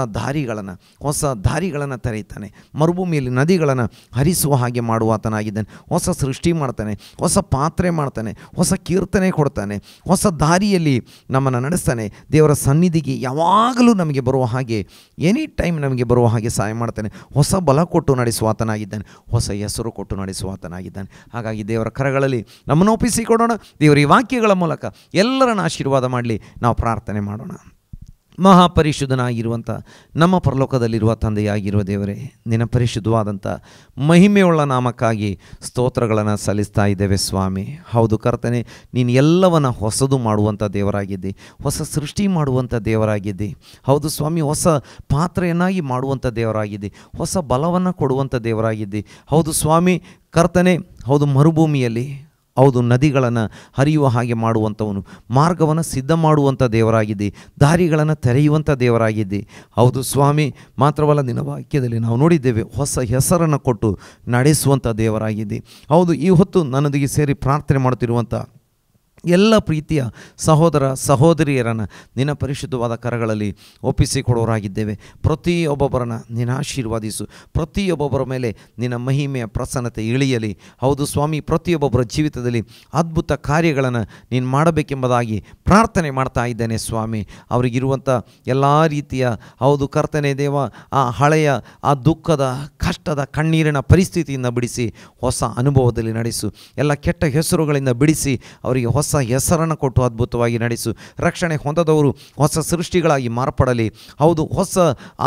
ದಾರಿಗಳನ್ನು ತೆರೆಯುತ್ತಾನೆ. ಮರುಭೂಮಿಯಲ್ಲಿ ನದಿಗಳನ್ನು ಹರಿಸುವ ಹಾಗೆ ಮಾಡುವಾತನಾಗಿದ್ದಾನೆ. ಹೊಸ ಸೃಷ್ಟಿ ಮಾಡ್ತಾನೆ, ಹೊಸ ಪಾತ್ರೆ ಮಾಡ್ತಾನೆ, ಹೊಸ ಕೀರ್ತನೆ ಕೊಡ್ತಾನೆ, ಹೊಸ ದಾರಿಯಲ್ಲಿ ನಮ್ಮನ್ನು ನಡೆಸ್ತಾನೆ. ದೇವರ ಸನ್ನಿಧಿಗೆ ಯಾವಾಗಲೂ ನಮಗೆ ಬರುವ ಹಾಗೆ, ಎನಿ ಟೈಮ್ ನಮಗೆ ಬರುವ ಹಾಗೆ ಸಹಾಯ ಮಾಡ್ತಾನೆ. ಹೊಸ ಬಲ ಕೊಟ್ಟು ನಡೆಸುವಾತನಾಗಿದ್ದಾನೆ, ಹೊಸ ಹೆಸರು ಕೊಟ್ಟು ನಡೆಸುವಾತನಾಗಿದ್ದಾನೆ. ಹಾಗಾಗಿ ದೇವರ ಕರಗಳಲ್ಲಿ ನಮ್ಮನ್ನು ಒಪ್ಪಿಸಿಕೊಡೋಣ. ದೇವರ ಈ ವಾಕ್ಯಗಳ ಮೂಲಕ ಎಲ್ಲರನ್ನ ಆಶೀರ್ವಾದ ಮಾಡಲಿ. ನಾವು ಪ್ರಾರ್ಥನೆ ಮಾಡೋಣ. ಮಹಾಪರಿಶುದ್ಧನಾಗಿರುವಂಥ ನಮ್ಮ ಪರಲೋಕದಲ್ಲಿರುವ ತಂದೆಯಾಗಿರುವ ದೇವರೇ, ನಿನ್ನ ಪರಿಶುದ್ಧವಾದಂಥ ಮಹಿಮೆಯುಳ್ಳ ನಾಮಕ್ಕಾಗಿ ಸ್ತೋತ್ರಗಳನ್ನು ಸಲ್ಲಿಸ್ತಾ ಇದ್ದೇವೆ ಸ್ವಾಮಿ. ಹೌದು ಕರ್ತನೆ, ನೀನು ಎಲ್ಲವನ್ನ ಹೊಸದು ಮಾಡುವಂಥ ದೇವರಾಗಿದ್ದಿ, ಹೊಸ ಸೃಷ್ಟಿ ಮಾಡುವಂಥ ದೇವರಾಗಿದ್ದಿ. ಹೌದು ಸ್ವಾಮಿ, ಹೊಸ ಪಾತ್ರೆಯನ್ನಾಗಿ ಮಾಡುವಂಥ ದೇವರಾಗಿದ್ದಿ, ಹೊಸ ಬಲವನ್ನು ಕೊಡುವಂಥ ದೇವರಾಗಿದ್ದಿ. ಹೌದು ಸ್ವಾಮಿ ಕರ್ತನೆ, ಹೌದು ಮರುಭೂಮಿಯಲ್ಲಿ ಹೌದು ನದಿಗಳನ್ನು ಹರಿಯುವ ಹಾಗೆ ಮಾಡುವಂಥವನು, ಮಾರ್ಗವನ್ನು ಸಿದ್ಧ ಮಾಡುವಂಥ ದೇವರಾಗಿದ್ದಿ, ದಾರಿಗಳನ್ನು ತೆರೆಯುವಂಥ ದೇವರಾಗಿದ್ದಿ. ಹೌದು ಸ್ವಾಮಿ, ಮಾತ್ರವಲ್ಲ ನಿನ್ನ ವಾಕ್ಯದಲ್ಲಿ ನಾವು ನೋಡಿದ್ದೇವೆ ಹೊಸ ಹೆಸರನ್ನು ಕೊಟ್ಟು ನಡೆಸುವಂಥ ದೇವರಾಗಿದ್ದಿ. ಹೌದು, ಈ ಹೊತ್ತು ನನ್ನೊಂದಿಗೆ ಸೇರಿ ಪ್ರಾರ್ಥನೆ ಮಾಡುತ್ತಿರುವಂಥ ಎಲ್ಲ ಪ್ರೀತಿಯ ಸಹೋದರ ಸಹೋದರಿಯರನ್ನು ನಿನ್ನ ಪರಿಶುದ್ಧವಾದ ಕರಗಳಲ್ಲಿ ಒಪ್ಪಿಸಿಕೊಡೋರಾಗಿದ್ದೇವೆ. ಪ್ರತಿಯೊಬ್ಬೊಬ್ಬರನ್ನು ನಿನ್ನ ಆಶೀರ್ವಾದಿಸು, ಪ್ರತಿಯೊಬ್ಬೊಬ್ಬರ ಮೇಲೆ ನಿನ್ನ ಮಹಿಮೆಯ ಪ್ರಸನ್ನತೆ ಇಳಿಯಲಿ. ಹೌದು ಸ್ವಾಮಿ, ಪ್ರತಿಯೊಬ್ಬೊಬ್ಬರ ಜೀವಿತದಲ್ಲಿ ಅದ್ಭುತ ಕಾರ್ಯಗಳನ್ನು ನೀನು ಮಾಡಬೇಕೆಂಬುದಾಗಿ ಪ್ರಾರ್ಥನೆ ಮಾಡ್ತಾ ಇದ್ದೇನೆ ಸ್ವಾಮಿ. ಅವರಿಗಿರುವಂಥ ಎಲ್ಲ ರೀತಿಯ ಹೌದು ಕರ್ತನೆ ದೇವ, ಆ ಹಳೆಯ ಆ ದುಃಖದ ಕಷ್ಟದ ಕಣ್ಣೀರಿನ ಪರಿಸ್ಥಿತಿಯಿಂದ ಬಿಡಿಸಿ ಹೊಸ ಅನುಭವದಲ್ಲಿ ನಡೆಸು. ಎಲ್ಲ ಕೆಟ್ಟ ಹೆಸರುಗಳಿಂದ ಬಿಡಿಸಿ ಅವರಿಗೆ ಹೊಸ ಹೆಸರನ್ನು ಕೊಟ್ಟು ಅದ್ಭುತವಾಗಿ ನಡೆಸು. ರಕ್ಷಣೆ ಹೊಂದದವರು ಹೊಸ ಸೃಷ್ಟಿಗಳಾಗಿ ಮಾರ್ಪಡಲಿ. ಹೌದು, ಹೊಸ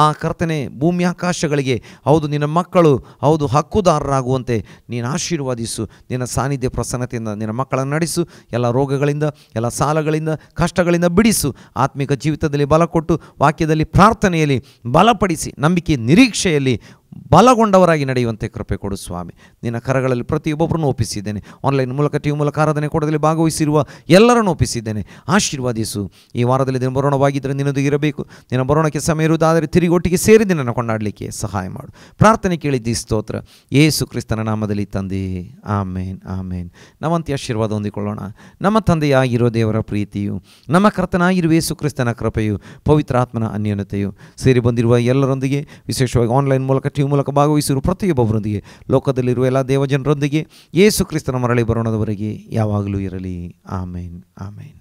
ಆ ಕರ್ತನೆ ಭೂಮಿ ಆಕಾಶಗಳಿಗೆ ಹೌದು ನಿನ್ನ ಮಕ್ಕಳು ಹೌದು ಹಕ್ಕುದಾರರಾಗುವಂತೆ ನೀನು ಆಶೀರ್ವಾದಿಸು. ನಿನ್ನ ಸಾನ್ನಿಧ್ಯ ಪ್ರಸನ್ನತೆಯಿಂದ ನಿನ್ನ ಮಕ್ಕಳನ್ನು ನಡೆಸು. ಎಲ್ಲ ರೋಗಗಳಿಂದ, ಎಲ್ಲ ಸಾಲಗಳಿಂದ, ಕಷ್ಟಗಳಿಂದ ಬಿಡಿಸು. ಆತ್ಮಿಕ ಜೀವಿತದಲ್ಲಿ ಬಲ ಕೊಟ್ಟು, ವಾಕ್ಯದಲ್ಲಿ ಪ್ರಾರ್ಥನೆಯಲ್ಲಿ ಬಲಪಡಿಸಿ, ನಂಬಿಕೆ ನಿರೀಕ್ಷೆಯಲ್ಲಿ ಬಲಗೊಂಡವರಾಗಿ ನಡೆಯುವಂತೆ ಕೃಪೆ ಕೊಡು ಸ್ವಾಮಿ. ನಿನ್ನ ಕರಗಳಲ್ಲಿ ಪ್ರತಿಯೊಬ್ಬೊಬ್ಬರನ್ನು ಒಪ್ಪಿಸಿದ್ದೇನೆ. ಆನ್ಲೈನ್ ಮೂಲಕ ಟಿವಿ ಮೂಲಕ ಆರಾಧನೆ ಕೊಡದಲ್ಲಿ ಭಾಗವಹಿಸಿರುವ ಎಲ್ಲರನ್ನು ಒಪ್ಪಿಸಿದ್ದೇನೆ. ಆಶೀರ್ವಾದಿಸು. ಈ ವಾರದಲ್ಲಿ ದಿನ ಬರೋಣವಾಗಿದ್ದರೆ ನಿನ್ನದು ಇರಬೇಕು. ನಿನ್ನ ಬರೋಣಕ್ಕೆ ಸಮಯ ಇರುವುದಾದರೆ ತಿರುಗಿ ಒಟ್ಟಿಗೆ ಸೇರಿ ದಿನನ್ನು ಕೊಂಡಾಡಲಿಕ್ಕೆ ಸಹಾಯ ಮಾಡು. ಪ್ರಾರ್ಥನೆ ಕೇಳಿದ್ದಿ ಸ್ತೋತ್ರ ಯೇಸು ಕ್ರಿಸ್ತನ ನಾಮದಲ್ಲಿ ತಂದೆ, ಆಮೇನ್ ಆಮೇನ್. ನಮ್ಮಂತೆ ಆಶೀರ್ವಾದ ಹೊಂದಿಕೊಳ್ಳೋಣ. ನಮ್ಮ ತಂದೆಯಾಗಿರೋ ದೇವರ ಪ್ರೀತಿಯು, ನಮ್ಮ ಕರ್ತನಾಗಿರುವ ಯೇಸು ಕ್ರಿಸ್ತನ ಕೃಪೆಯು, ಪವಿತ್ರಾತ್ಮನ ಅನ್ಯೋನ್ಯತೆಯು ಸೇರಿ ಬಂದಿರುವ ಎಲ್ಲರೊಂದಿಗೆ, ವಿಶೇಷವಾಗಿ ಆನ್ಲೈನ್ ಮೂಲಕ ಟಿವಿ ಮೂಲಕ ಭಾಗವಹಿಸಿರುವ ಪ್ರತಿಯೊಬ್ಬೊಬ್ಬರೊಂದಿಗೆ, ಲೋಕದಲ್ಲಿರುವ ಎಲ್ಲ ದೇವಜನರೊಂದಿಗೆ ಯೇಸು ಕ್ರಿಸ್ತನ ಮರಳಿ ಬರೋಣದವರೆಗೆ ಯಾವಾಗಲೂ ಇರಲಿ. ಆಮೇನ್ ಆಮೇನ್.